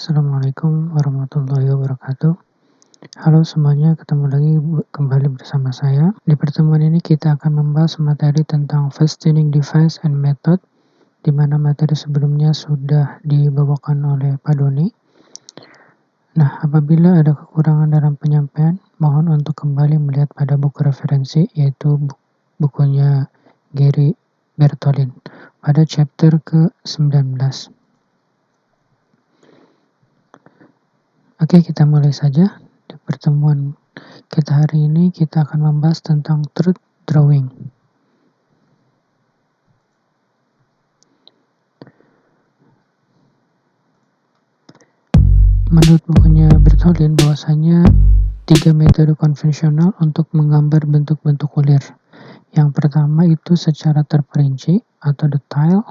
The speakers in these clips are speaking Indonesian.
Assalamualaikum warahmatullahi wabarakatuh. Halo semuanya, ketemu lagi kembali bersama saya. Di pertemuan ini kita akan membahas materi tentang fast tuning device and method, di mana materi sebelumnya sudah dibawakan oleh Pak Doni. Nah, apabila ada kekurangan dalam penyampaian, mohon untuk kembali melihat pada buku referensi, yaitu bukunya Gary Bertolin pada chapter ke-19. Oke, kita mulai saja. Di pertemuan kita hari ini kita akan membahas tentang truth drawing. Menurut bukunya Bertolin bahwasanya 3 metode konvensional untuk menggambar bentuk-bentuk ulir. Yang pertama itu secara terperinci atau detail.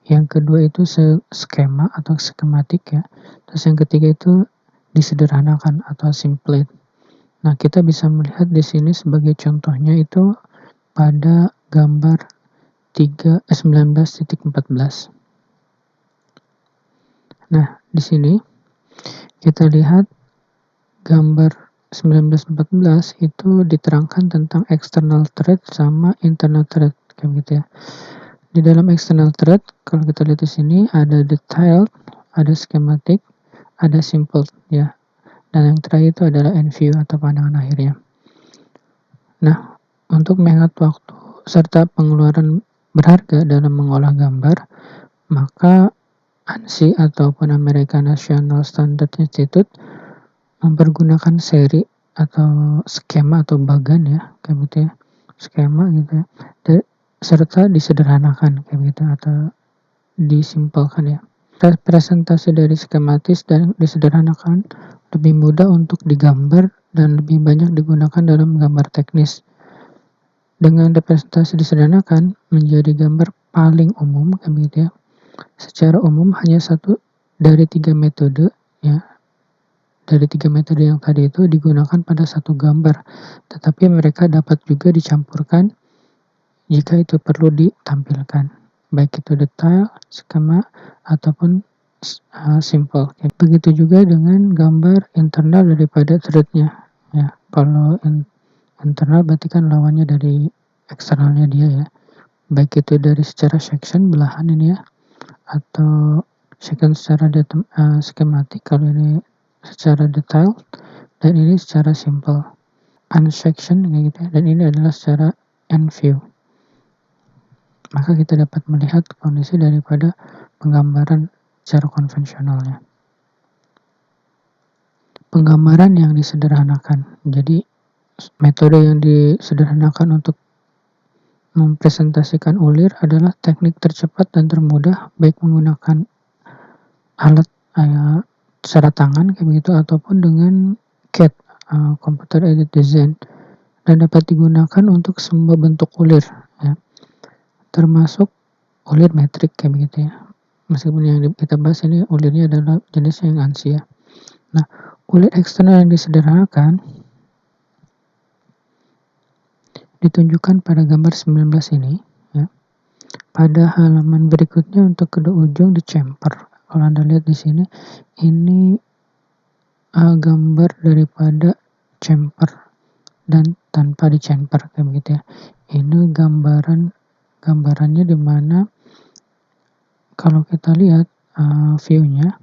Yang kedua itu skema atau skematik ya. Terus yang ketiga itu disederhanakan atau simplate. Nah, kita bisa melihat di sini sebagai contohnya itu pada gambar 19.14. Nah, di sini kita lihat gambar 1914 itu diterangkan tentang external thread sama internal thread kayak gitu ya. Di dalam external thread kalau kita lihat di sini ada detailed, ada schematic, ada simple ya. Dan yang terakhir itu adalah end view atau pandangan akhirnya. Nah, untuk menghemat waktu serta pengeluaran berharga dalam mengolah gambar, maka ANSI ataupun American National Standard Institute mempergunakan seri atau skema atau bagan ya, kayak gitu ya, skema gitu ya, serta disederhanakan kayak gitu atau disimpelkan ya. Presentasi dari skematis dan disederhanakan lebih mudah untuk digambar dan lebih banyak digunakan dalam gambar teknis. Dengan representasi disederhanakan menjadi gambar paling umum kayak gitu ya. Secara umum hanya satu dari 3 metode ya. Dari 3 metode yang tadi itu digunakan pada satu gambar, tetapi mereka dapat juga dicampurkan jika itu perlu ditampilkan, baik itu detail, skema, ataupun simple. Begitu juga dengan gambar internal daripada threadnya. Ya, kalau internal berarti kan lawannya dari eksternalnya dia ya, baik itu dari secara section belahan ini ya, atau section secara skematik kalau ini secara detail, dan ini secara simple unsection kayak gitu ya, dan ini adalah secara end view. Maka kita dapat melihat kondisi daripada penggambaran secara konvensionalnya. Penggambaran yang disederhanakan. Jadi metode yang disederhanakan untuk mempresentasikan ulir adalah teknik tercepat dan termudah, baik menggunakan alat secara tangan kayak begitu ataupun dengan CAD, computer aided design, dan dapat digunakan untuk semua bentuk ulir ya, termasuk ulir metrik kayak begitu ya. Meskipun yang kita bahas ini ulirnya adalah jenis yang ANSI ya. Nah, ulir eksternal yang disederhanakan ditunjukkan pada gambar 19 ini ya. Pada halaman berikutnya untuk kedua ujung di chamfer. Kalau Anda lihat di sini ini gambar daripada chamfer dan tanpa di chamfer kayak begitu ya. Ini gambarannya di mana kalau kita lihat view-nya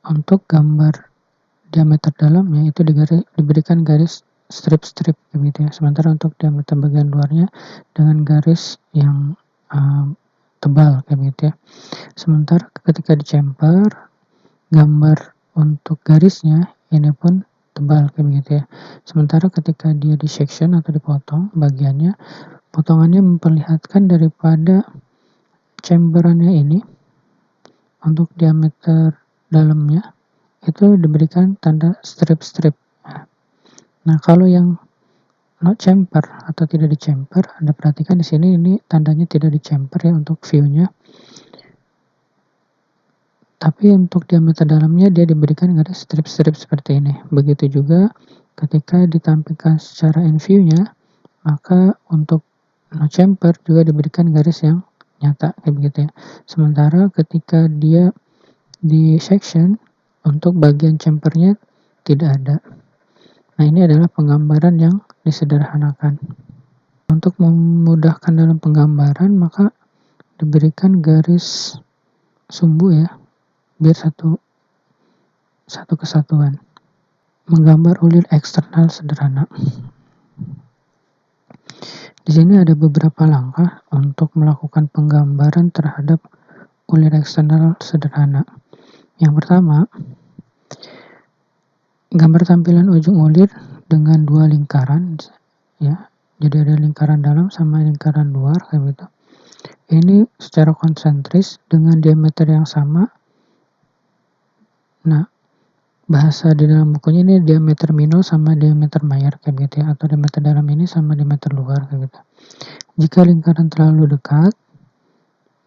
untuk gambar diameter dalamnya itu diberikan garis strip-strip gitu ya. Sementara untuk diameter bagian luarnya dengan garis yang tebal kayak gitu ya. Sementara ketika di chamfer, gambar untuk garisnya ini pun tebal kayak begitu ya. Sementara ketika dia di section atau dipotong bagiannya, potongannya memperlihatkan daripada chamberannya ini untuk diameter dalamnya itu diberikan tanda strip-strip. Nah, kalau yang not chamfer atau tidak di chamfer, Anda perhatikan di sini ini tandanya tidak di chamfer ya untuk view-nya. Tapi untuk diameter dalamnya dia diberikan garis strip-strip seperti ini. Begitu juga ketika ditampilkan secara end view-nya, maka untuk no chamfer juga diberikan garis yang nyata kayak begitu ya. Sementara ketika dia di section Untuk bagian chambernya tidak ada. Nah, ini adalah penggambaran yang disederhanakan. Untuk memudahkan dalam penggambaran, maka diberikan garis sumbu ya, biar satu kesatuan. Menggambar ulir eksternal sederhana. Di sini ada beberapa langkah untuk melakukan penggambaran terhadap ulir eksternal sederhana. Yang pertama, gambar tampilan ujung ulir dengan dua lingkaran ya. Jadi ada lingkaran dalam sama lingkaran luar kayak gitu. Ini secara konsentris dengan diameter yang sama. Nah, bahasa di dalam bukunya ini diameter minor sama diameter mayor kayak gitu ya, atau diameter dalam ini sama diameter luar kayak gitu. Jika lingkaran terlalu dekat,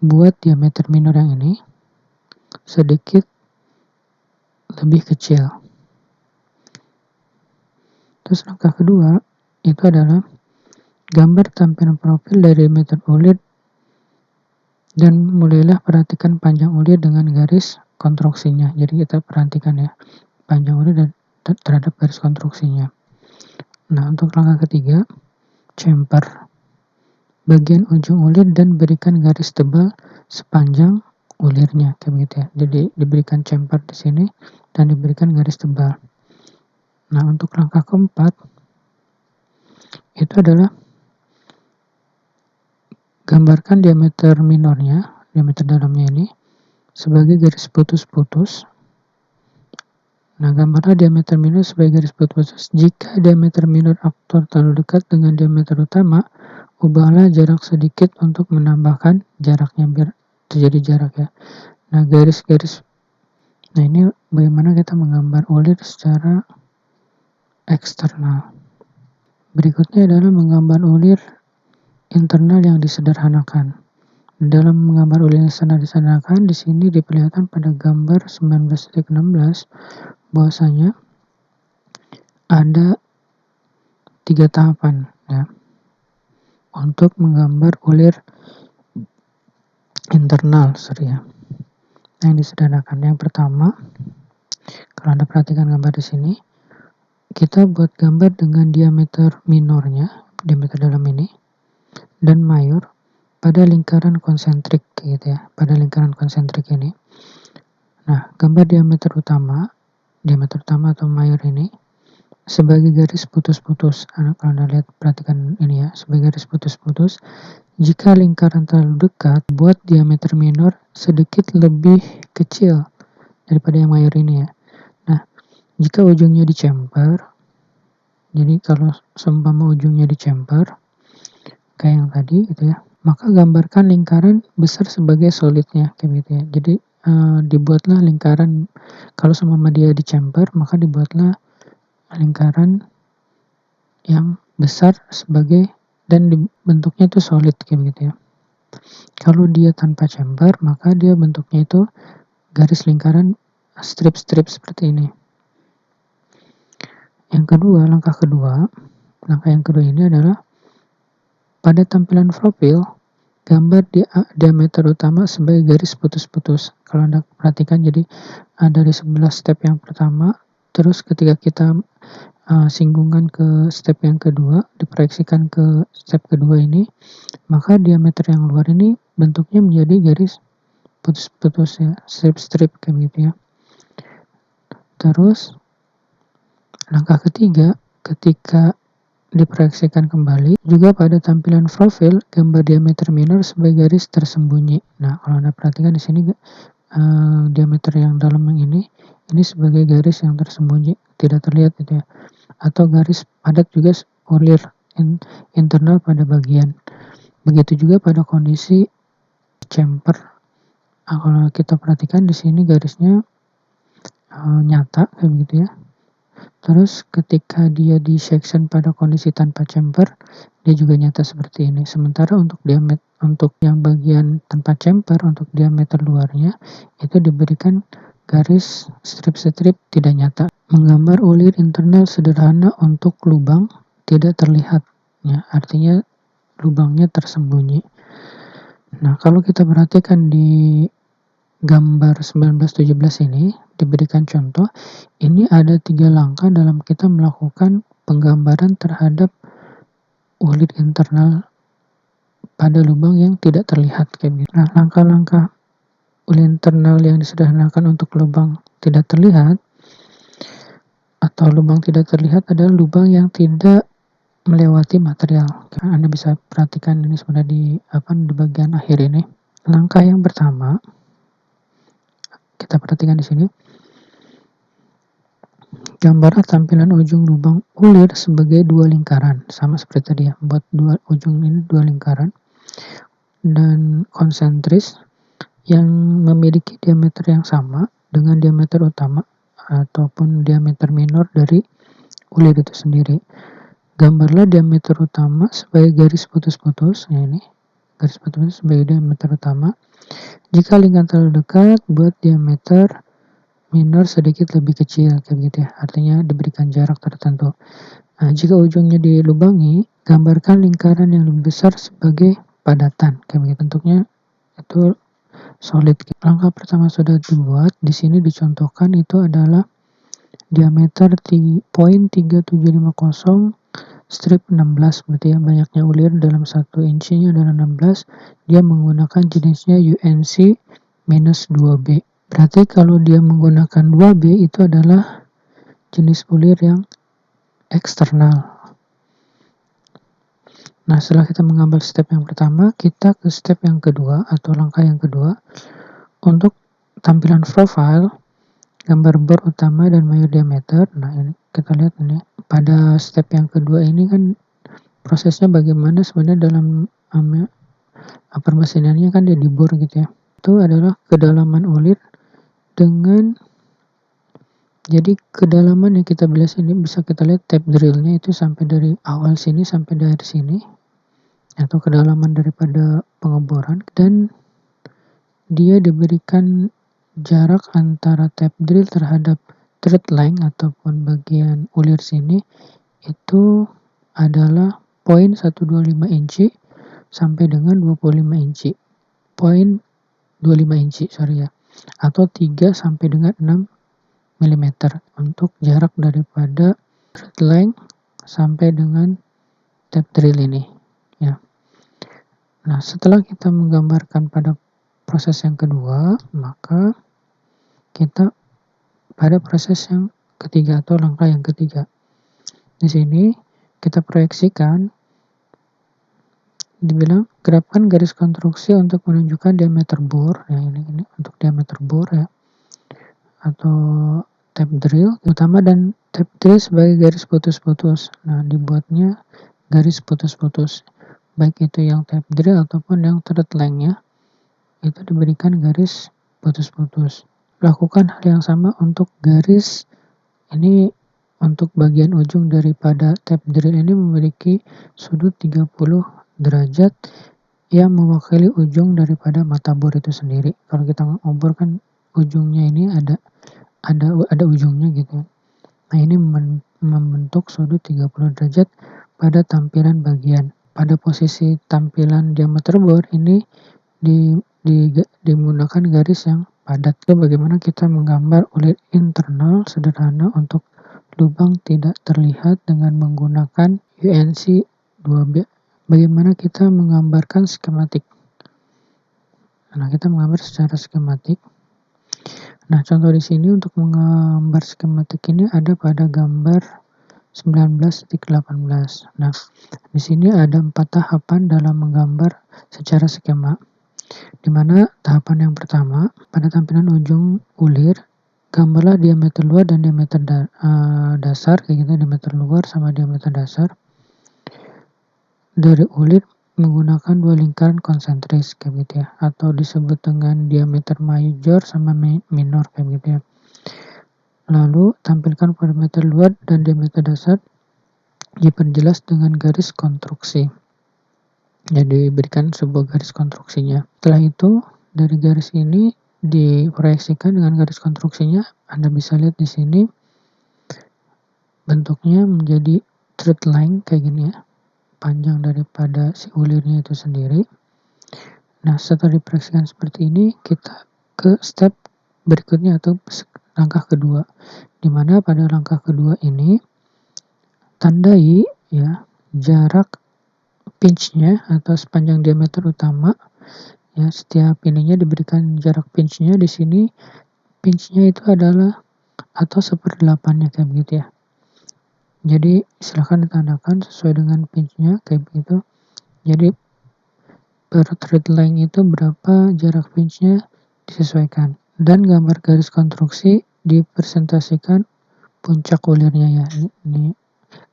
buat diameter minor yang ini sedikit lebih kecil. Terus langkah kedua itu adalah gambar tampilan profil dari diameter ulir dan mulailah perhatikan panjang ulir dengan garis konstruksinya. Jadi kita perhatikan ya panjang ulir dan terhadap garis konstruksinya. Nah, untuk langkah ketiga, chamfer bagian ujung ulir dan berikan garis tebal sepanjang ulirnya kayak gitu ya. Jadi diberikan chamfer di sini dan diberikan garis tebal. Nah, untuk langkah keempat itu adalah gambarkan diameter minornya, diameter dalamnya ini sebagai garis putus-putus. Nah, gambarlah diameter minor sebagai garis putus-putus. Jika diameter minor aktor terlalu dekat dengan diameter utama, ubahlah jarak sedikit untuk menambahkan jaraknya biar terjadi jarak ya. Nah, garis-garis. Nah, ini bagaimana kita menggambar ulir secara eksternal. Berikutnya adalah menggambar ulir internal yang disederhanakan. Dalam menggambar ulir eksternal disederhanakan, di sini diperlihatkan pada gambar 19.16 bahwasanya ada 3 tahapan ya untuk menggambar ulir internal yang disederhanakan. Yang pertama, kalau Anda perhatikan gambar di sini, kita buat gambar dengan diameter minornya, diameter dalam ini, dan mayor pada lingkaran konsentrik gitu ya, pada lingkaran konsentrik ini. Nah, gambar diameter utama atau mayor ini sebagai garis putus-putus. Kalau Anda lihat, perhatikan ini ya, sebagai garis putus-putus. Jika lingkaran terlalu dekat, buat diameter minor sedikit lebih kecil daripada yang mayor ini ya. Nah, jika ujungnya dichamfer, jadi kalau seumpama ujungnya dichamfer kayak yang tadi gitu ya, maka gambarkan lingkaran besar sebagai solidnya kayak gitu ya. Jadi dibuatlah lingkaran, kalau seumpama dia dichamfer, maka dibuatlah lingkaran yang besar sebagai, dan bentuknya itu solid kayak gitu ya. Kalau dia tanpa chamfer, maka dia bentuknya itu garis lingkaran strip-strip seperti ini. Langkah yang kedua ini adalah pada tampilan profil, gambar diameter utama sebagai garis putus-putus. Kalau Anda perhatikan, jadi dari 11 step yang pertama, terus ketika kita singgungan ke step yang kedua, diproyeksikan ke step kedua ini, maka diameter yang luar ini bentuknya menjadi garis putus-putus ya, strip-strip kayak gitu ya. Terus langkah ketiga, ketika diproyeksikan kembali, juga pada tampilan profil, gambar diameter minor sebagai garis tersembunyi. Nah, kalau Anda perhatikan di sini diameter yang dalam yang ini sebagai garis yang tersembunyi, tidak terlihat gitu ya. Atau garis padat juga ulir internal pada bagian. Begitu juga pada kondisi chamfer. Kalau kita perhatikan di sini garisnya nyata kayak gitu ya. Terus ketika dia di section pada kondisi tanpa chamfer, dia juga nyata seperti ini. Sementara untuk yang bagian tanpa chamfer, untuk diameter luarnya itu diberikan garis strip-strip tidak nyata. Menggambar ulir internal sederhana untuk lubang tidak terlihat ya, artinya lubangnya tersembunyi. Nah, kalau kita perhatikan di gambar 1917 ini diberikan contoh, ini ada 3 langkah dalam kita melakukan penggambaran terhadap ulir internal pada lubang yang tidak terlihat kayak gitu. Nah, langkah-langkah ulir internal yang disederhanakan untuk lubang tidak terlihat atau lubang tidak terlihat adalah lubang yang tidak melewati material. Anda bisa perhatikan ini sebenarnya di bagian akhir ini. Langkah yang pertama, kita perhatikan di sini. Gambarlah tampilan ujung lubang ulir sebagai 2 lingkaran, sama seperti tadi ya, buat ujung ini 2 lingkaran dan konsentris yang memiliki diameter yang sama dengan diameter utama ataupun diameter minor dari ulir itu sendiri. Gambarlah diameter utama sebagai garis putus-putus, ya ini garis putus-putus sebagai diameter utama. Jika lingkaran terlalu dekat, buat diameter minor sedikit lebih kecil, kayak begitu ya. Artinya diberikan jarak tertentu. Nah, jika ujungnya dilubangi, gambarkan lingkaran yang lebih besar sebagai padatan, kayak begitu. Bentuknya itu solid. Langkah pertama sudah dibuat. Di sini dicontohkan itu adalah diameter 0.3750 strip 16, berarti ya banyaknya ulir dalam 1 inchinya adalah 16. Dia menggunakan jenisnya UNC minus 2B. Berarti kalau dia menggunakan 2B itu adalah jenis ulir yang eksternal. Nah, setelah kita menggambar step yang pertama, kita ke step yang kedua atau langkah yang kedua. Untuk tampilan profile, gambar bor utama dan mayor diameter. Nah, ini kita lihat ini. Pada step yang kedua ini kan prosesnya bagaimana sebenarnya dalam permesinannya kan dia dibor gitu ya. Itu adalah kedalaman ulir dengan, jadi kedalaman yang kita bilas ini bisa kita lihat tape drillnya itu sampai dari awal sini sampai dari sini, atau kedalaman daripada pengeboran, dan dia diberikan jarak antara tape drill terhadap thread length ataupun bagian ulir sini itu adalah 0.125 inci sampai dengan 25 inci. 0.25 inci, atau 3 sampai dengan 6 mm untuk jarak daripada thread length sampai dengan tape drill ini ya. Nah, setelah kita menggambarkan pada proses yang kedua, maka kita pada proses yang ketiga atau langkah yang ketiga. Di sini kita proyeksikan, dibilang gerakan garis konstruksi untuk menunjukkan diameter bor. Ya, ini untuk diameter bor ya, atau tape drill utama dan tape drill sebagai garis putus-putus. Nah, dibuatnya garis putus-putus, baik itu yang tape drill ataupun yang thread length-nya itu diberikan garis putus-putus. Lakukan hal yang sama untuk garis ini. Untuk bagian ujung daripada tape drill ini memiliki sudut 30 derajat yang mewakili ujung daripada mata bor itu sendiri. Kalau kita ngobor kan ujungnya ini ada ujungnya gitu. Nah, ini membentuk sudut 30 derajat pada tampilan bagian. Pada posisi tampilan diameter bor ini dimenggunakan garis yang padat. Itu bagaimana kita menggambar ulir internal sederhana untuk lubang tidak terlihat dengan menggunakan UNC 2B. Bagaimana kita menggambarkan skematik. Nah, kita menggambar secara skematik. Nah, contoh di sini untuk menggambar skematik ini ada pada gambar 19.18. Nah, di sini ada 4 tahapan dalam menggambar secara skema. Di mana tahapan yang pertama, pada tampilan ujung ulir, gambarlah diameter luar dan diameter dasar, kayak gitu, diameter luar sama diameter dasar dari ulir menggunakan 2 lingkaran konsentris, kayak gitu ya, atau disebut dengan diameter major sama minor, kayak gitu ya. Lalu tampilkan perimeter luar dan diameter dasar diperjelas dengan garis konstruksi. Jadi berikan sebuah garis konstruksinya. Setelah itu dari garis ini diproyeksikan dengan garis konstruksinya. Anda bisa lihat di sini bentuknya menjadi thread length kayak gini ya, panjang daripada si ulirnya itu sendiri. Nah, setelah diproyeksikan seperti ini, kita ke step berikutnya atau langkah kedua, di mana pada langkah kedua ini tandai ya jarak pinch-nya atau sepanjang diameter utama ya. Setiap ininya diberikan jarak pinch-nya. Di sini pinch-nya itu adalah atau 1/8-nya kayak begitu ya. Jadi silahkan ditandakan sesuai dengan pinch-nya kayak begitu. Jadi per thread length itu berapa jarak pinch-nya disesuaikan. Dan gambar garis konstruksi dipresentasikan puncak ulirnya ya. Ini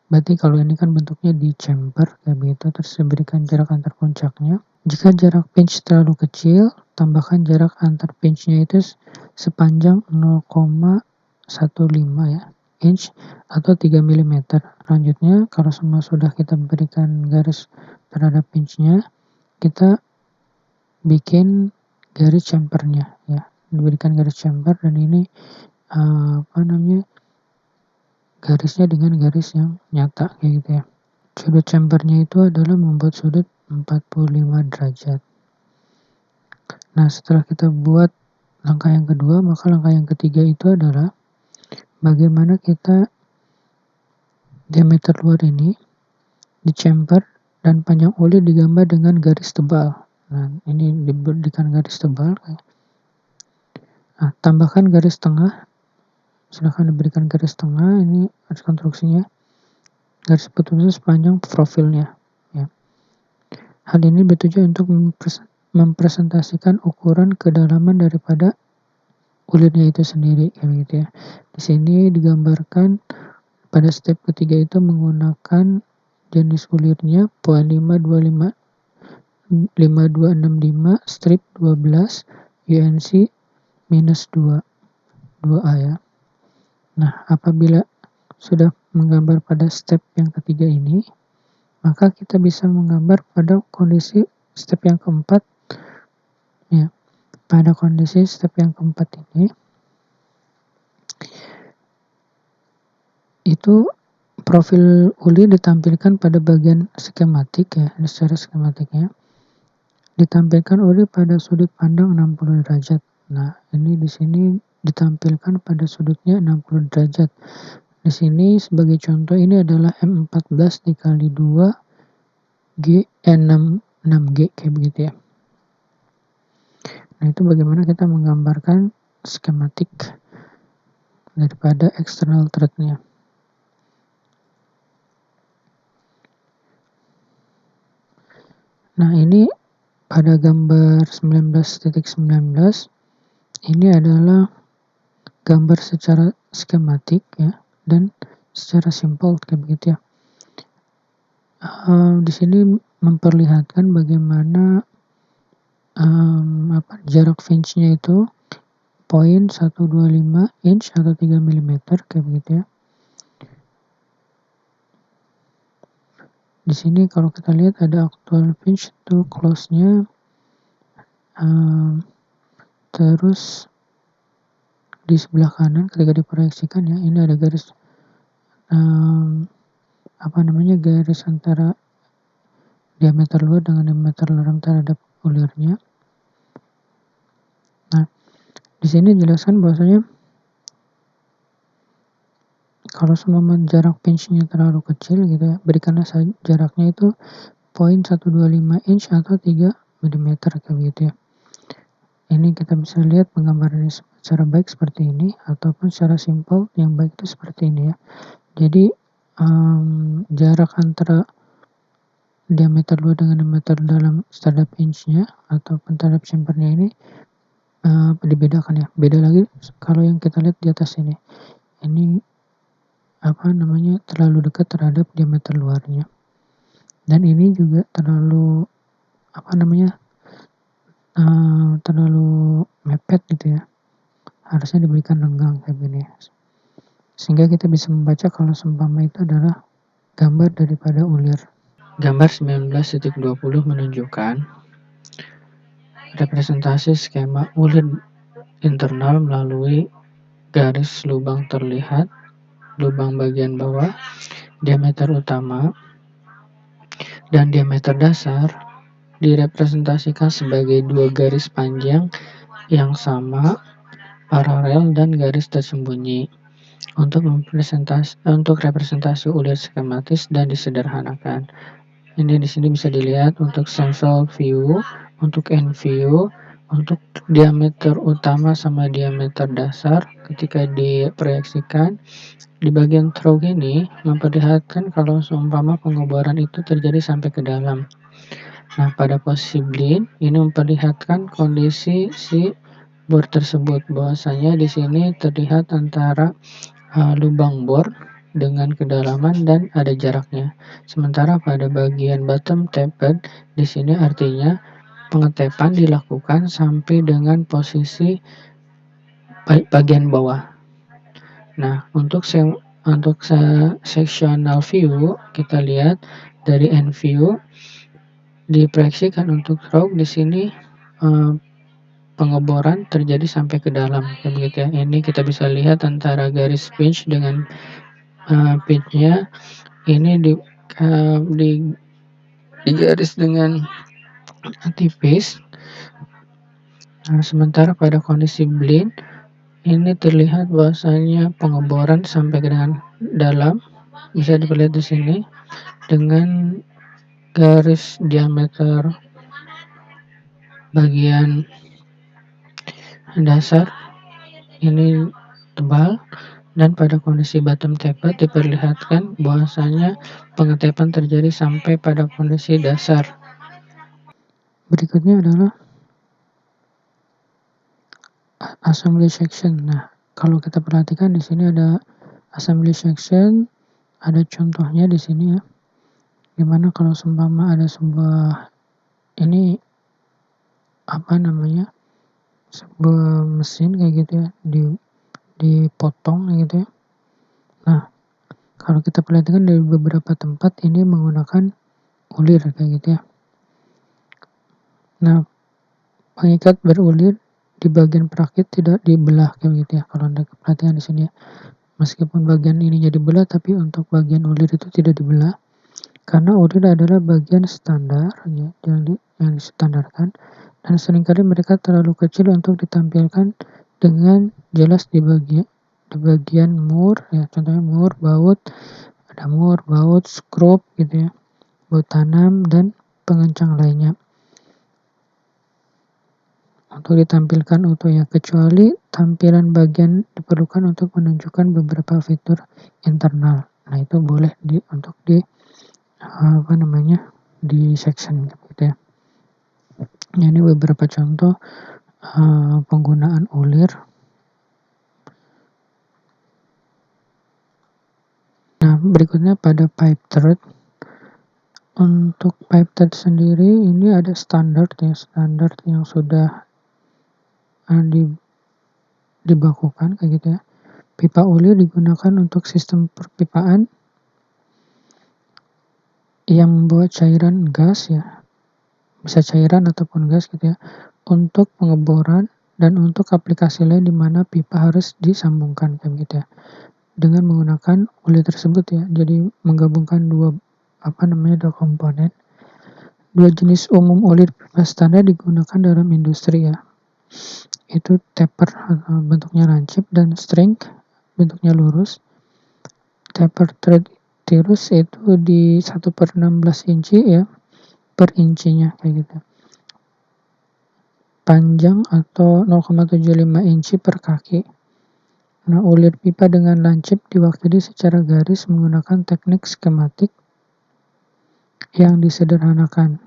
berarti kalau ini kan bentuknya di chamber kayak begitu, terus diberikan jarak antar puncaknya. Jika jarak pinch terlalu kecil, tambahkan jarak antar pinch-nya itu sepanjang 0,15 ya inch atau 3 mm. Selanjutnya, kalau semua sudah kita berikan garis terhadap pinch-nya, kita bikin garis chamber-nya ya. Diberikan garis chamber dan ini garisnya dengan garis yang nyata kayak gitu ya. Sudut chamber-nya itu adalah membuat sudut 45 derajat. Nah, setelah kita buat langkah yang kedua, maka langkah yang ketiga itu adalah bagaimana kita diameter luar ini di chamber dan panjang ulir digambar dengan garis tebal. Nah, ini diberikan garis tebal. Nah, tambahkan garis tengah. Silakan diberikan garis tengah. Ini garis konstruksinya. Garis putusnya sepanjang profilnya. Ya. Hal ini bertujuan untuk mempresentasikan ukuran kedalaman daripada ulirnya itu sendiri, kayak gitu ya. Di sini digambarkan pada step ketiga itu menggunakan jenis ulirnya 0.525 5265 strip 12 UNC minus 2A ya. Nah, apabila sudah menggambar pada step yang ketiga ini, maka kita bisa menggambar pada kondisi step yang keempat ya. Pada kondisi step yang keempat ini itu profil ulir ditampilkan pada bagian skematik ya, secara skematiknya ditampilkan ulir pada sudut pandang 60 derajat. Nah, ini di sini ditampilkan pada sudutnya 60 derajat. Di sini sebagai contoh ini adalah M14 dikali 2 G 6G kayak begitu ya. Nah, itu bagaimana kita menggambarkan skematik daripada external thread-nya. Nah, ini pada gambar 19.19 ini adalah gambar secara skematik ya dan secara simpel kayak begitu ya. Di sini memperlihatkan bagaimana jarak pinch-nya itu 0.125 inch atau 3 mm kayak begitu ya. Di sini kalau kita lihat ada actual pinch to close-nya, terus di sebelah kanan ketika diproyeksikan ya, ini ada garis garis antara diameter luar dengan diameter dalam terhadap ulirnya. Nah, di sini dijelaskan bahwasanya kalau semua jarak pinch-nya terlalu kecil gitu ya, berikanlah jaraknya itu 0.125 inch atau 3 mm kayak gitu ya. Ini kita bisa lihat penggambarannya secara baik seperti ini ataupun secara simpel yang baik itu seperti ini ya. Jadi jarak antara diameter luar dengan diameter dalam terhadap inch-nya ataupun terhadap chamber-nya ini dibedakan ya. Beda lagi kalau yang kita lihat di atas ini. Ini terlalu dekat terhadap diameter luarnya. Dan ini juga terlalu terlalu mepet gitu ya. Harusnya diberikan lenggang kayak gini. Sehingga kita bisa membaca kalau seumpama itu adalah gambar daripada ulir. Gambar 19.20 menunjukkan representasi skema ulir internal melalui garis lubang terlihat, lubang bagian bawah, diameter utama, dan diameter dasar direpresentasikan sebagai dua garis panjang yang sama, paralel, dan garis tersembunyi. Untuk representasi ulir skematis dan disederhanakan. Ini di sini bisa dilihat untuk central view, untuk end view, untuk diameter utama sama diameter dasar ketika diproyeksikan. Di bagian through ini memperlihatkan kalau seumpama pengeboran itu terjadi sampai ke dalam. Nah, pada posisi blind ini memperlihatkan kondisi si bor tersebut, bahwasanya di sini terlihat antara lubang bor dengan kedalaman dan ada jaraknya. Sementara pada bagian bottom tapered di sini artinya pengetepan dilakukan sampai dengan posisi bagian bawah. Nah, untuk sectional view kita lihat dari end view diproyeksikan untuk rock di sini pengeboran terjadi sampai ke dalam, begitu ya. Ini kita bisa lihat antara garis pinch dengan pitch-nya ini di garis dengan tipis. Nah, sementara pada kondisi blind ini terlihat bahwasanya pengeboran sampai dengan dalam, bisa dilihat di sini dengan garis diameter bagian dasar ini tebal, dan pada kondisi bottom tapered diperlihatkan bahwasanya pengetepan terjadi sampai pada kondisi dasar. Berikutnya adalah assembly section. Nah, kalau kita perhatikan di sini ada assembly section, ada contohnya di sini ya. Dimana kalau seumpama ada sebuah sebuah mesin kayak gitu ya, dipotong kayak gitu ya. Nah, kalau kita perhatikan dari beberapa tempat ini menggunakan ulir kayak gitu ya. Nah, pengikat berulir di bagian perakit tidak dibelah kayak gitu ya. Kalau Anda perhatikan di sini ya. Meskipun bagian ininya dibelah, tapi untuk bagian ulir itu tidak dibelah. Karena ulir adalah bagian standar ya, yang distandarkan, dan seringkali mereka terlalu kecil untuk ditampilkan dengan jelas di bagian mur ya, contohnya mur, baut, ada mur, baut, skrup gitu ya, baut tanam dan pengencang lainnya. Untuk ditampilkan utuhnya, kecuali tampilan bagian diperlukan untuk menunjukkan beberapa fitur internal. Nah, itu boleh untuk di section gitu ya. Ini beberapa contoh penggunaan ulir. Nah, berikutnya pada pipe thread. Untuk pipe thread sendiri ini ada standar yang sudah dibakukan kayak gitu ya. Pipa ulir digunakan untuk sistem perpipaan yang membawa cairan gas ya, bisa cairan ataupun gas gitu ya, untuk pengeboran dan untuk aplikasi lain di mana pipa harus disambungkan kayak gitu ya, dengan menggunakan ulir tersebut ya. Jadi menggabungkan dua komponen. Dua jenis umum ulir pipa standar digunakan dalam industri ya, itu taper bentuknya lancip dan string bentuknya lurus. Taper thread tirus itu di 1/16 inci ya per incinya kayak gitu. Panjang atau 0,75 inci per kaki. Nah, ulir pipa dengan lancip diwakili secara garis menggunakan teknik skematik yang disederhanakan.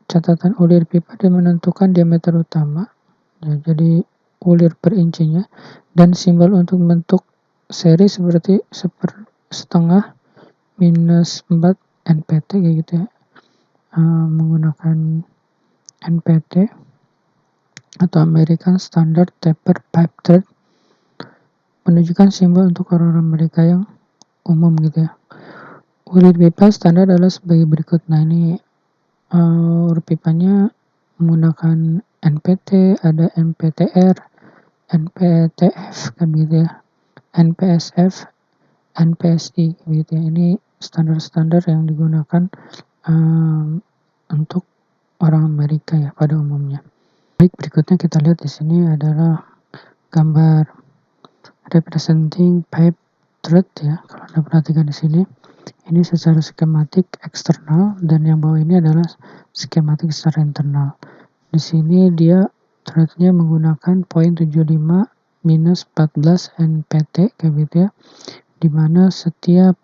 Catatan ulir pipa dan menentukan diameter utama, ya, jadi ulir per incinya, dan simbol untuk membentuk seri seperti setengah minus 4 NPT kayak gitu ya, menggunakan NPT atau American Standard Taper Pipe Thread, menunjukkan simbol untuk orang-orang mereka yang umum gitu ya. Ulir pipa standar adalah sebagai berikut. Nah, ini ulir pipanya menggunakan NPT, ada NPTR, NPTF kan gitu ya, NPSF, NPSI gitu ya. Ini standar-standar yang digunakan untuk orang Amerika ya pada umumnya. Baik, berikutnya kita lihat di sini adalah gambar representing pipe thread ya. Kalau Anda perhatikan di sini, ini secara skematik eksternal dan yang bawah ini adalah skematik secara internal. Di sini dia threadnya menggunakan 0.75 minus 14 NPT kayak gitu ya, dimana setiap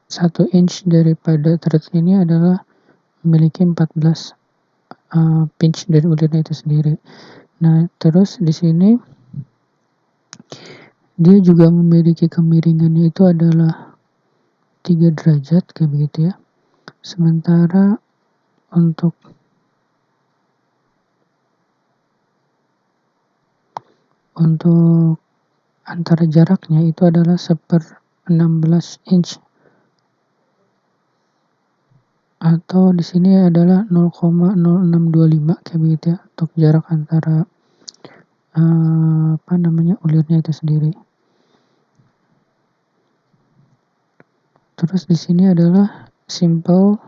1 inch daripada thread ini adalah memiliki 14 pinch dari ulirnya itu sendiri. Nah, terus di sini dia juga memiliki kemiringannya itu adalah 3 derajat kayak begitu ya. Sementara untuk antara jaraknya itu adalah 1/16 inch atau di sini adalah 0,0625 kayak begitu ya untuk jarak antara ulirnya itu sendiri. Terus di sini adalah simple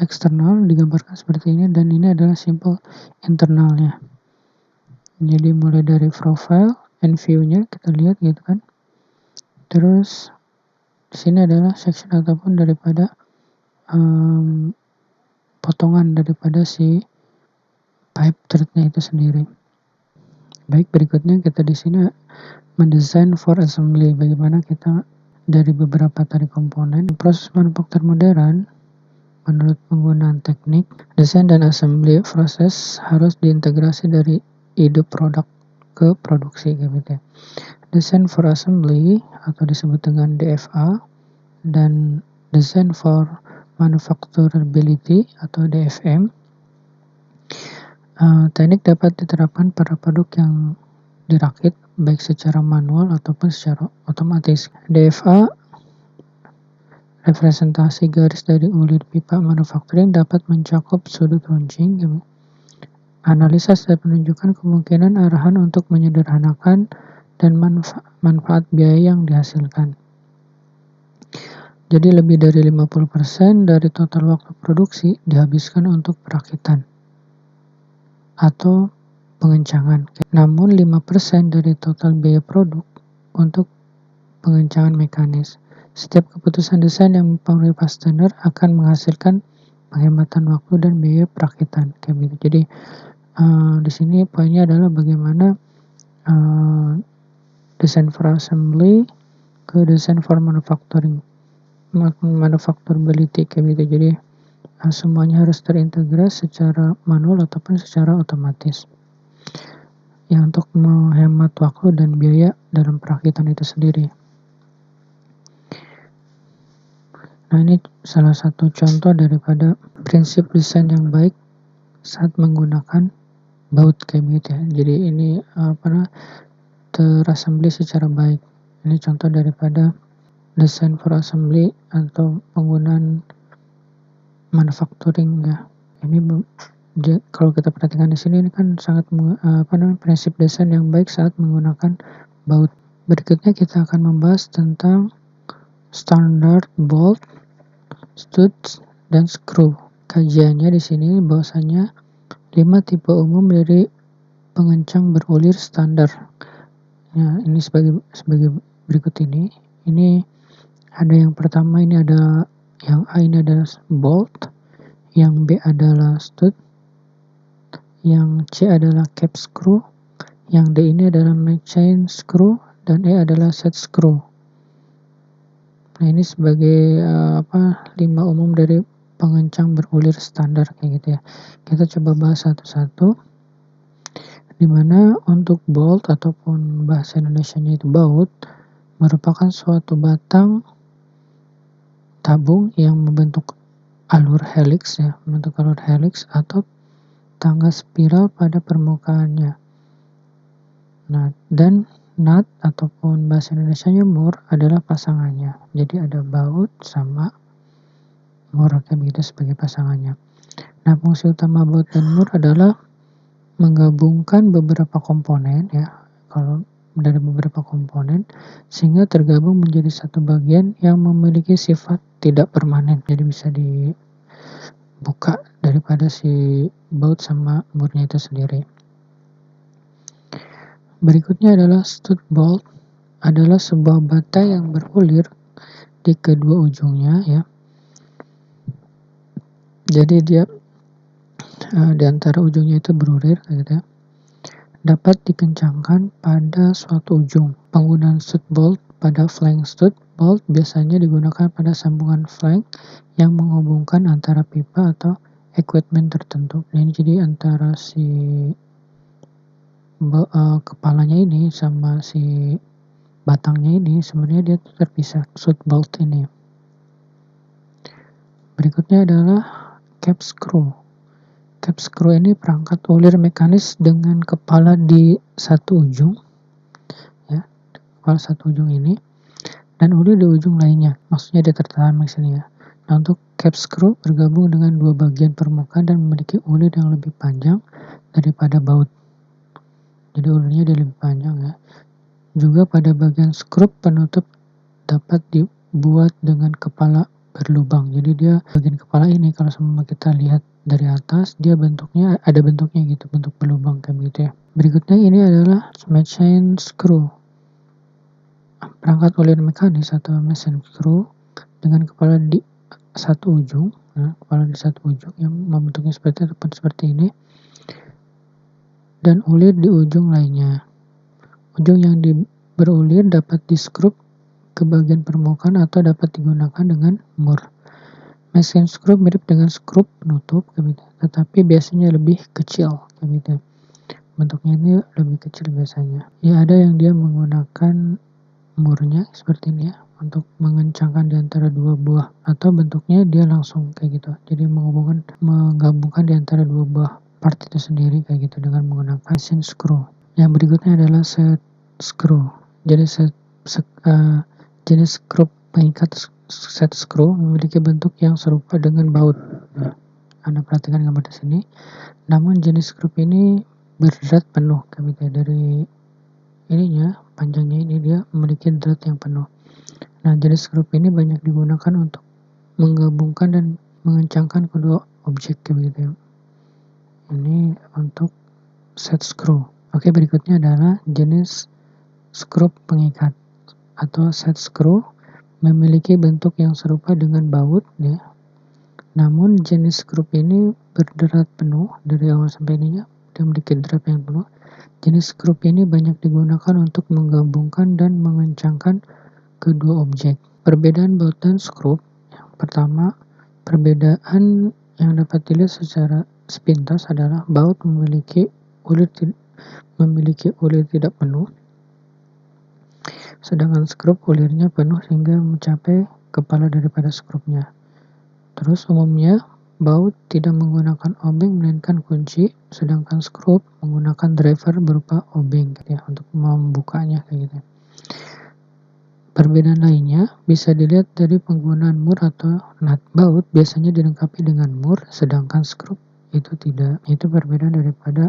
eksternal digambarkan seperti ini dan ini adalah simple internalnya. Jadi mulai dari profile and view-nya kita lihat gitu kan. Terus di sini adalah section ataupun daripada potongan daripada si pipe thread-nya itu sendiri. Baik, berikutnya kita di sini mendesain for assembly. Bagaimana kita dari beberapa tadi komponen. Proses manufaktur modern menurut penggunaan teknik desain dan assembly proses harus diintegrasi dari ide produk ke produksi gitu ya. Design for assembly atau disebut dengan DFA dan design for manufacturability atau DFM. Teknik dapat diterapkan pada produk yang dirakit baik secara manual ataupun secara otomatis. DFA representasi garis dari ulir pipa manufacturing dapat mencakup sudut runcing. Analisa dapat menunjukkan kemungkinan arahan untuk menyederhanakan dan manfaat biaya yang dihasilkan. Jadi lebih dari 50% dari total waktu produksi dihabiskan untuk perakitan atau pengencangan. Namun 5% dari total biaya produk untuk pengencangan mekanis. Setiap keputusan desain yang mempengaruhi fastener akan menghasilkan penghematan waktu dan biaya perakitan. Kayak gitu. Jadi di sini poinnya adalah bagaimana desain for assembly ke desain for manufacturability kayak gitu. Jadi semuanya harus terintegrasi secara manual ataupun secara otomatis. Ya, untuk menghemat waktu dan biaya dalam perakitan itu sendiri. Nah, ini salah satu contoh daripada prinsip desain yang baik saat menggunakan baut kayak gitu ya. Jadi ini terassembly secara baik. Ini contoh daripada desain for assembly atau penggunaan manufacturing ya. Ini kalau kita perhatikan di sini ini kan sangat prinsip desain yang baik saat menggunakan baut. Berikutnya kita akan membahas tentang standard bolt, studs, dan screw. Kajiannya di sini bahwasanya 5 tipe umum dari pengencang berulir standar. Ya, ini sebagai berikut ini. Ini ada yang pertama, ini ada yang A ini adalah bolt, yang B adalah stud, yang C adalah cap screw, yang D ini adalah chain screw, dan E adalah set screw. Nah, ini sebagai 5 umum dari pengencang berulir standar kayak gitu ya. Kita coba bahas satu-satu. Dimana untuk bolt ataupun bahasa Indonesianya itu baut merupakan suatu batang tabung yang membentuk alur helix ya, atau tangga spiral pada permukaannya. Nah, dan nut ataupun bahasa Indonesianya mur adalah pasangannya. Jadi ada baut sama mur kayak begitu sebagai pasangannya. Nah, fungsi utama baut dan mur adalah menggabungkan beberapa komponen ya. Kalau dari beberapa komponen sehingga tergabung menjadi satu bagian yang memiliki sifat tidak permanen. Jadi bisa dibuka daripada si baut sama murnya itu sendiri. Berikutnya adalah stud bolt, adalah sebuah bata yang berulir di kedua ujungnya ya. Jadi dia di antara ujungnya itu berulir gitu ya. Dapat dikencangkan pada suatu ujung. Penggunaan stud bolt pada flank stud bolt biasanya digunakan pada sambungan flank yang menghubungkan antara pipa atau equipment tertentu. Nah, ini jadi antara si kepalanya ini sama si batangnya ini sebenarnya dia terpisah, stud bolt ini. Berikutnya adalah cap screw. Cap screw ini perangkat ulir mekanis dengan kepala di satu ujung, ya, kepala satu ujung ini, dan ulir di ujung lainnya. Maksudnya dia tertanam di sini ya. Nah, untuk cap screw bergabung dengan dua bagian permukaan dan memiliki ulir yang lebih panjang daripada baut. Jadi ulirnya dia lebih panjang ya. Juga pada bagian skrup penutup dapat dibuat dengan kepala berlubang. Jadi dia bagian kepala ini kalau sama kita lihat dari atas dia bentuknya ada bentuknya gitu, bentuk berlubang kayak gitu ya. Berikutnya ini adalah machine screw. Perangkat ulir mekanis atau machine screw dengan kepala di satu ujung, nah, kepala di satu ujung yang membentuknya seperti ini dan ulir di ujung lainnya. Ujung yang berulir dapat di-skrup ke bagian permukaan atau dapat digunakan dengan mur. Machine screw mirip dengan skrup penutup, tetapi biasanya lebih kecil. Bentuknya ini lebih kecil biasanya. Ya, ada yang dia menggunakan murnya seperti ini ya, untuk mengencangkan di antara dua buah, atau bentuknya dia langsung kayak gitu. Jadi menggabungkan di antara dua buah part itu sendiri kayak gitu dengan menggunakan machine screw. Yang berikutnya adalah set screw. Jadi jenis skrup pengikat set screw memiliki bentuk yang serupa dengan baut. Nah, Anda perhatikan gambar di sini. Namun jenis skrup ini berdrat penuh, dari ininya, panjangnya ini dia memiliki drat yang penuh. Nah, jenis skrup ini banyak digunakan untuk menggabungkan dan mengencangkan kedua objek gitu. Ini untuk set screw. Oke, berikutnya adalah jenis skrup pengikat atau set screw memiliki bentuk yang serupa dengan baut ya. Namun jenis skrup ini berderat penuh dari awal sampai ininya, dia memiliki drat yang penuh. Jenis skrup ini banyak digunakan untuk menggabungkan dan mengencangkan kedua objek. Perbedaan baut dan skrup. Yang pertama, perbedaan yang dapat dilihat secara sepintas adalah baut memiliki ulir tidak penuh, sedangkan skrup ulirnya penuh sehingga mencapai kepala daripada skrupnya. Terus umumnya baut tidak menggunakan obeng melainkan kunci, sedangkan skrup menggunakan driver berupa obeng gitu ya, untuk membukanya kayak gitu. Perbedaan lainnya bisa dilihat dari penggunaan mur atau nut. Baut biasanya dilengkapi dengan mur, sedangkan skrup itu tidak. Itu perbedaan daripada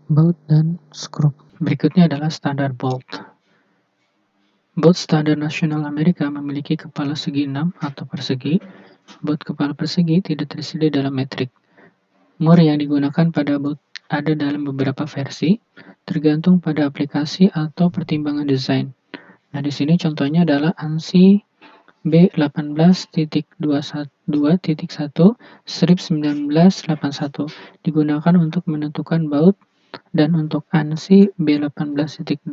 baut dan skrup. Berikutnya adalah standar bolt. Bolt standar nasional Amerika memiliki kepala segi 6 atau persegi. Bolt kepala persegi tidak tersedia dalam metrik. Mur yang digunakan pada bolt ada dalam beberapa versi, tergantung pada aplikasi atau pertimbangan desain. Nah, di sini contohnya adalah ANSI B18.212.1 strip 1981 digunakan untuk menentukan baut, dan untuk ANSI B18.2.2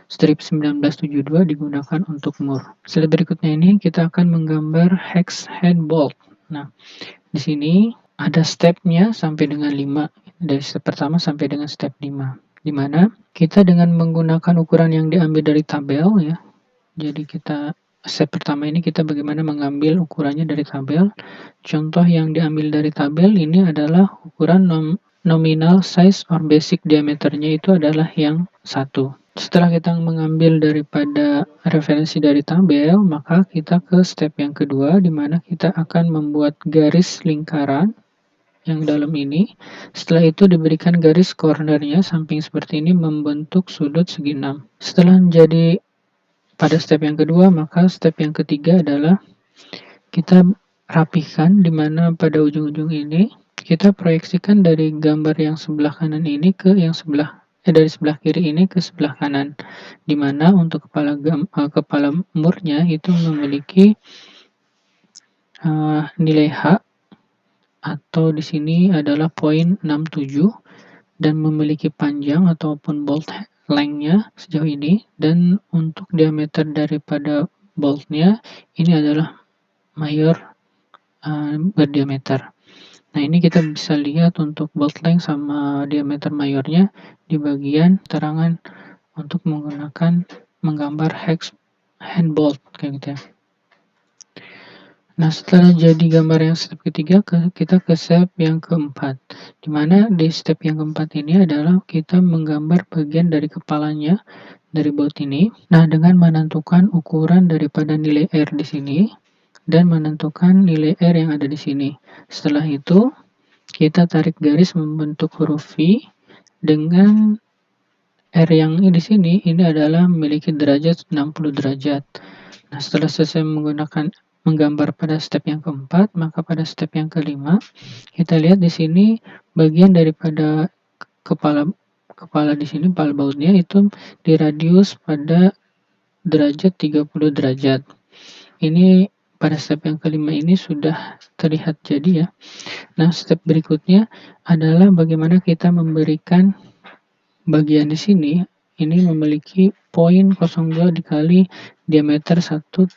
strip 1972 digunakan untuk mur. Slide berikutnya ini kita akan menggambar hex head bolt. Nah, di sini ada stepnya sampai dengan 5, dari step pertama sampai dengan step 5. Di mana kita dengan menggunakan ukuran yang diambil dari tabel ya. Jadi step pertama ini kita bagaimana mengambil ukurannya dari tabel. Contoh yang diambil dari tabel ini adalah ukuran nominal size or basic diameternya itu adalah yang 1. Setelah kita mengambil daripada referensi dari tabel, maka kita ke step yang kedua, di mana kita akan membuat garis lingkaran yang dalam ini. Setelah itu diberikan garis cornernya samping seperti ini membentuk sudut segi 6. Setelah menjadi pada step yang kedua, maka step yang ketiga adalah kita rapihkan, di mana pada ujung-ujung ini kita proyeksikan dari gambar yang sebelah kanan ini ke yang dari sebelah kiri ini ke sebelah kanan, di mana untuk kepala murnya itu memiliki nilai H atau di sini adalah poin 67 dan memiliki panjang ataupun bolt length-nya sejauh ini, dan untuk diameter daripada boltnya ini adalah mayor berdiameter. Nah, ini kita bisa lihat untuk bolt length sama diameter mayornya di bagian keterangan untuk menggambar hex hand bolt kayak gitu ya. Nah, setelah jadi gambar yang step ketiga, kita ke step yang keempat. Dimana di step yang keempat ini adalah kita menggambar bagian dari kepalanya dari bolt ini. Nah, dengan menentukan ukuran daripada nilai R di sini dan menentukan nilai R yang ada di sini. Setelah itu, kita tarik garis membentuk huruf V dengan R yang di sini ini adalah memiliki derajat 60 derajat. Nah, setelah selesai menggambar pada step yang keempat, maka pada step yang kelima, kita lihat di sini bagian daripada kepala di sini, kepala bautnya itu diradius pada derajat 30 derajat. Ini pada step yang kelima ini sudah terlihat jadi ya. Nah, step berikutnya adalah bagaimana kita memberikan bagian di sini ini memiliki poin 02 dikali diameter 1,500.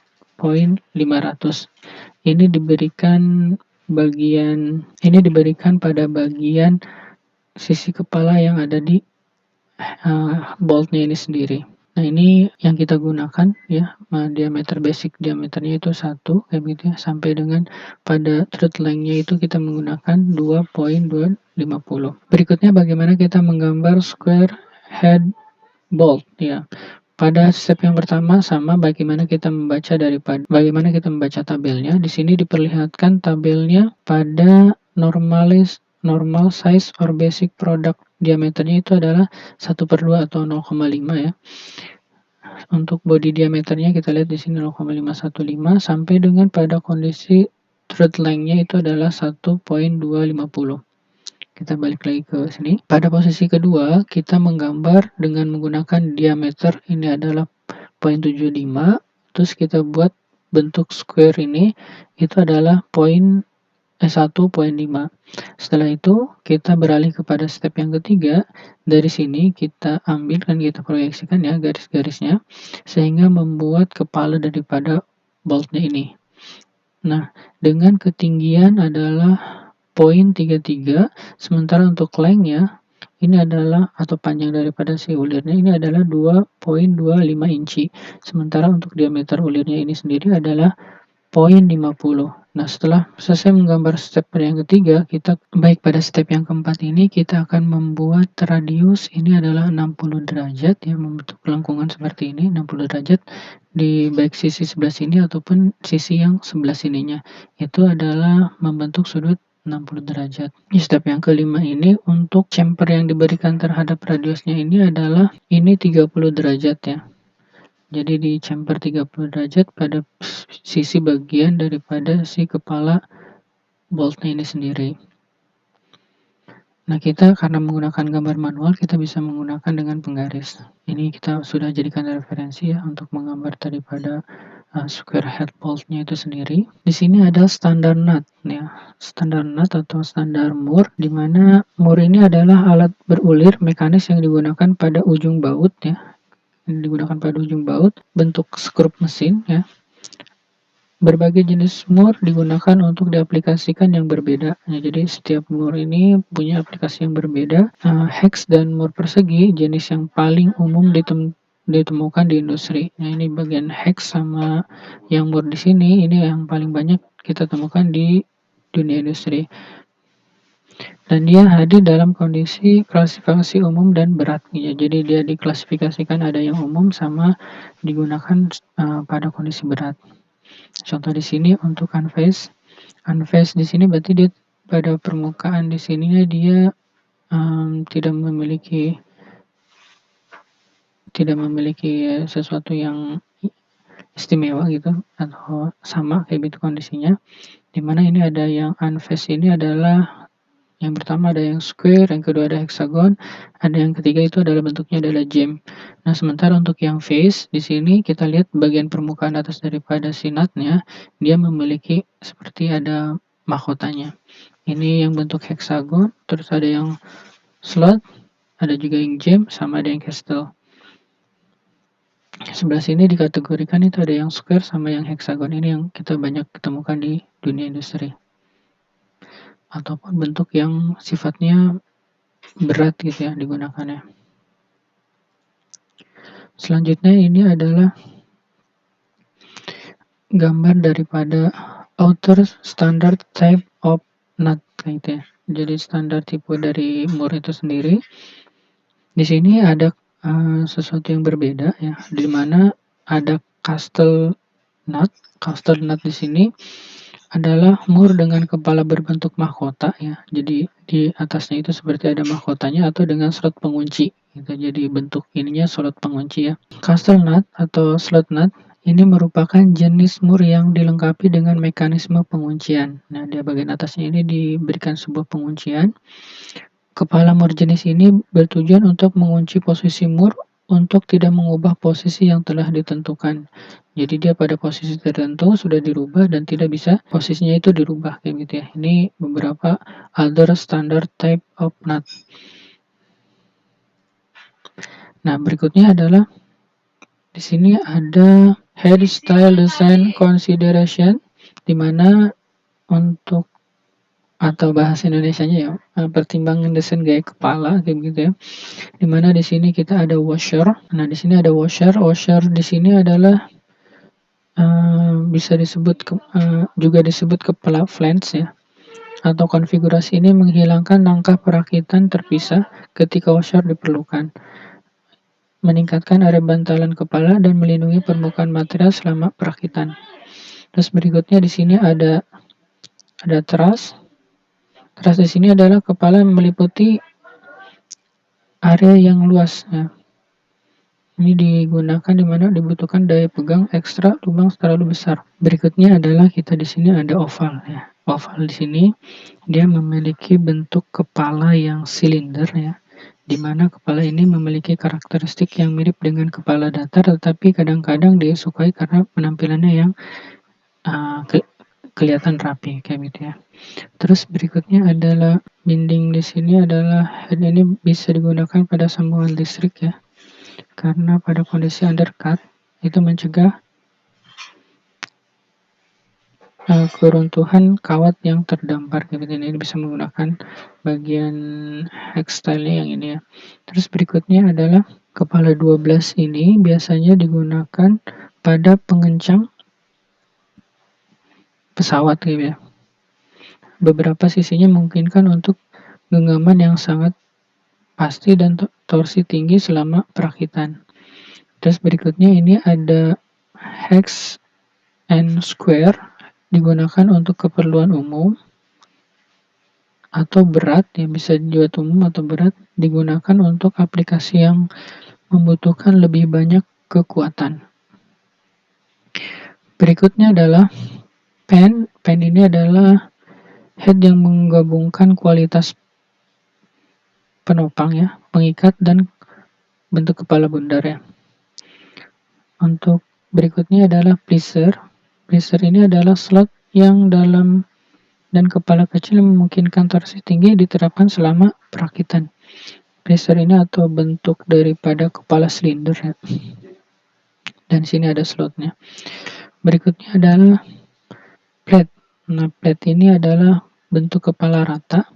Ini diberikan pada bagian sisi kepala yang ada di boltnya ini sendiri. Nah, ini yang kita gunakan ya, diameternya itu 1 kayak gitu ya, sampai dengan pada thread length-nya itu kita menggunakan 2,250. Berikutnya bagaimana kita menggambar square head bolt ya. Pada step yang pertama sama bagaimana kita membaca tabelnya. Di sini diperlihatkan tabelnya pada normal size or basic product, diameternya itu adalah 1/2 atau 0,5 ya. Untuk body diameternya kita lihat di sini 0,515 sampai dengan pada kondisi thread length-nya itu adalah 1,250. Kita balik lagi ke sini. Pada posisi kedua, kita menggambar dengan menggunakan diameter ini adalah 0,75. Terus kita buat bentuk square ini itu adalah 1,5. Setelah itu, kita beralih kepada step yang ketiga. Dari sini kita ambil dan kita proyeksikan ya garis-garisnya sehingga membuat kepala daripada boltnya ini. Nah, dengan ketinggian adalah 0,33, sementara untuk length-nya ini adalah atau panjang daripada si ulirnya ini adalah 2,25 inci. Sementara untuk diameter ulirnya ini sendiri adalah 0,50. Nah, setelah selesai menggambar step yang ketiga, kita baik pada step yang keempat ini kita akan membuat radius ini adalah 60 derajat ya, membentuk lengkungan seperti ini 60 derajat di baik sisi sebelah sini ataupun sisi yang sebelah sininya. Itu adalah membentuk sudut 60 derajat. Di step yang kelima ini untuk chamfer yang diberikan terhadap radiusnya ini adalah ini 30 derajat ya. Jadi di chamfer 30 derajat pada sisi bagian daripada si kepala boltnya ini sendiri. Nah, kita karena menggunakan gambar manual, kita bisa menggunakan dengan penggaris. Ini kita sudah jadikan referensi ya untuk menggambar daripada square head bolt-nya itu sendiri. Di sini ada standar nut ya. Standar nut atau standar mur, di mana mur ini adalah alat berulir mekanis yang digunakan pada ujung baut ya. Bentuk skrup mesin ya. Berbagai jenis mur digunakan untuk diaplikasikan yang berbeda. Ya, jadi setiap mur ini punya aplikasi yang berbeda. Hex dan mur persegi jenis yang paling umum ditemukan di industri. Nah, ini bagian hex sama yang mur di sini ini yang paling banyak kita temukan di dunia industri. Dan dia hadir dalam kondisi klasifikasi umum dan berat. Ya, jadi dia diklasifikasikan ada yang umum sama digunakan pada kondisi berat. Contoh di sini untuk unphased di sini berarti dia pada permukaan di sininya dia tidak memiliki sesuatu yang istimewa gitu atau sama kayak gitu kondisinya. Dimana ini ada yang unphased ini adalah Yang pertama ada yang square, yang kedua ada hexagon, ada yang ketiga itu adalah bentuknya adalah gem. Nah, sementara untuk yang face di sini kita lihat bagian permukaan atas daripada si nutnya, dia memiliki seperti ada mahkotanya. Ini yang bentuk hexagon, terus ada yang slot, ada juga yang gem, sama ada yang castle. Sebelah sini dikategorikan itu ada yang square sama yang hexagon. Ini yang kita banyak ketemukan di dunia industri. Ataupun bentuk yang sifatnya berat gitu ya digunakannya. Selanjutnya ini adalah gambar daripada outer standard type of nut gitu ya. Jadi standar tipe dari mur itu sendiri. Di sini ada sesuatu yang berbeda ya, di mana ada castle nut. Castle nut di sini adalah mur dengan kepala berbentuk mahkota ya. Jadi di atasnya itu seperti ada mahkotanya atau dengan slot pengunci gitu. Jadi bentuk ininya slot pengunci ya. Castle nut atau slot nut ini merupakan jenis mur yang dilengkapi dengan mekanisme penguncian. Nah, di bagian atasnya ini diberikan sebuah penguncian. Kepala mur jenis ini bertujuan untuk mengunci posisi mur untuk tidak mengubah posisi yang telah ditentukan. Jadi dia pada posisi tertentu sudah dirubah dan tidak bisa posisinya itu dirubah kayak gitu ya. Ini beberapa other standard type of nut. Nah, berikutnya adalah di sini ada hairstyle design consideration, di mana untuk atau bahasa Indonesianya ya pertimbangan desain gaya kepala kayak gitu ya. Dimana di sini kita ada washer. Nah, di sini ada washer. Washer di sini adalah bisa disebut juga disebut kepala flange ya. Atau konfigurasi ini menghilangkan langkah perakitan terpisah ketika washer diperlukan. Meningkatkan area bantalan kepala dan melindungi permukaan material selama perakitan. Terus berikutnya di sini ada truss. Truss di sini adalah kepala yang meliputi area yang luas ya. Ini digunakan di mana dibutuhkan daya pegang ekstra lubang terlalu besar. Berikutnya adalah kita di sini ada oval ya. Oval di sini dia memiliki bentuk kepala yang silinder ya. Di mana kepala ini memiliki karakteristik yang mirip dengan kepala datar, tetapi kadang-kadang disukai karena penampilannya yang kelihatan rapi kayak gitu ya. Terus berikutnya adalah binding di sini adalah head ini bisa digunakan pada sambungan listrik ya. Karena pada kondisi undercut itu mencegah keruntuhan kawat yang terdampar gitu. Ini bisa menggunakan bagian hex style yang ini ya. Terus berikutnya adalah kepala 12 ini biasanya digunakan pada pengencang pesawat gitu ya. Beberapa sisinya memungkinkan untuk genggaman yang sangat pasti dan torsi tinggi selama perakitan. Terus berikutnya ini ada hex and square digunakan untuk keperluan umum atau berat yang bisa dibuat umum atau berat digunakan untuk aplikasi yang membutuhkan lebih banyak kekuatan. Berikutnya adalah pen. Pen ini adalah head yang menggabungkan kualitas penopang ya, pengikat dan bentuk kepala bundar ya. Untuk berikutnya adalah pleaser. Pleaser ini adalah slot yang dalam dan kepala kecil yang memungkinkan torsi tinggi diterapkan selama perakitan. Pleaser ini atau bentuk daripada kepala silinder ya. Dan sini ada slotnya. Berikutnya adalah plate. Nah, plate ini adalah bentuk kepala rata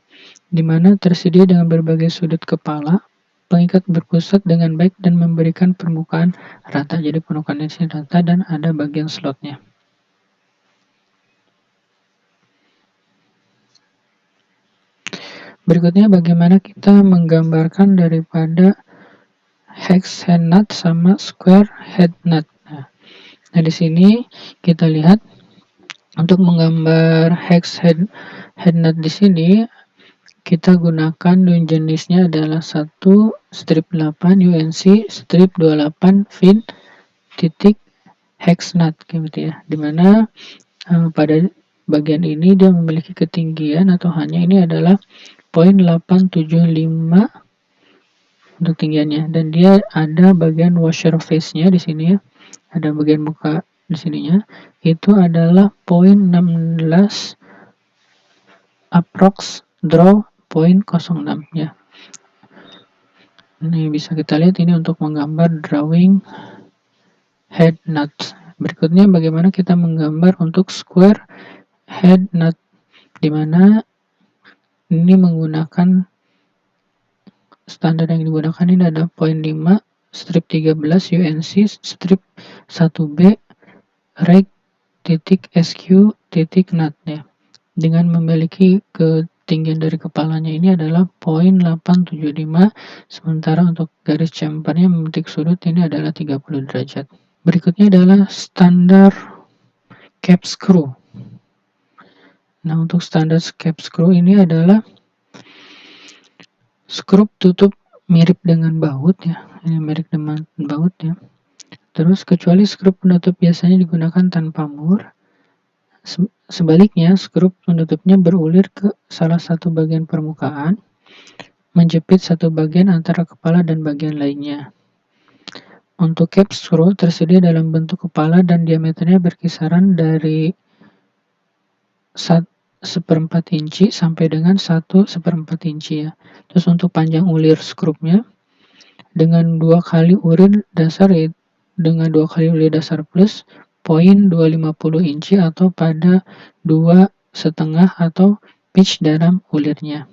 di mana tersedia dengan berbagai sudut kepala, pengikat berpusat dengan baik dan memberikan permukaan rata. Jadi permukaan ini rata dan ada bagian slotnya. Berikutnya bagaimana kita menggambarkan daripada hex head nut sama square head nut. Nah, di sini kita lihat untuk menggambar hex head nut di sini kita gunakan jenisnya adalah 1 strip 8 UNC strip 28 fin titik hex nut gitu ya. Dimana pada bagian ini dia memiliki ketinggian atau hanya ini adalah 0.875 untuk tinggiannya, dan dia ada bagian washer face-nya di sini ya. Ada bagian muka di sininya. Itu adalah 0.16 approx draw 0.06 ya. Ini bisa kita lihat ini untuk menggambar drawing head nut. Berikutnya bagaimana kita menggambar untuk square head nut, dimana ini menggunakan standar yang digunakan ini ada 0.5 strip 13 UNC strip 1B reg titik SQ titik nut ya. Dengan memiliki ketinggian dari kepalanya ini adalah 0.875, sementara untuk garis chamfernya memetik sudut ini adalah 30 derajat. Berikutnya adalah standar cap screw. Nah, untuk standar cap screw ini adalah skrup tutup mirip dengan baut ya. Ini mirip dengan baut ya. Terus kecuali skrup penutup biasanya digunakan tanpa mur. Sebaliknya, skrup penutupnya berulir ke salah satu bagian permukaan, menjepit satu bagian antara kepala dan bagian lainnya. Untuk cap screw tersedia dalam bentuk kepala dan diameternya berkisaran dari 1/4 inci sampai dengan 1/4 inci ya. Terus untuk panjang ulir skrupnya dengan 2 kali ulir dasar plus 0.250 inci atau pada 2,5 atau pitch dalam ulirnya.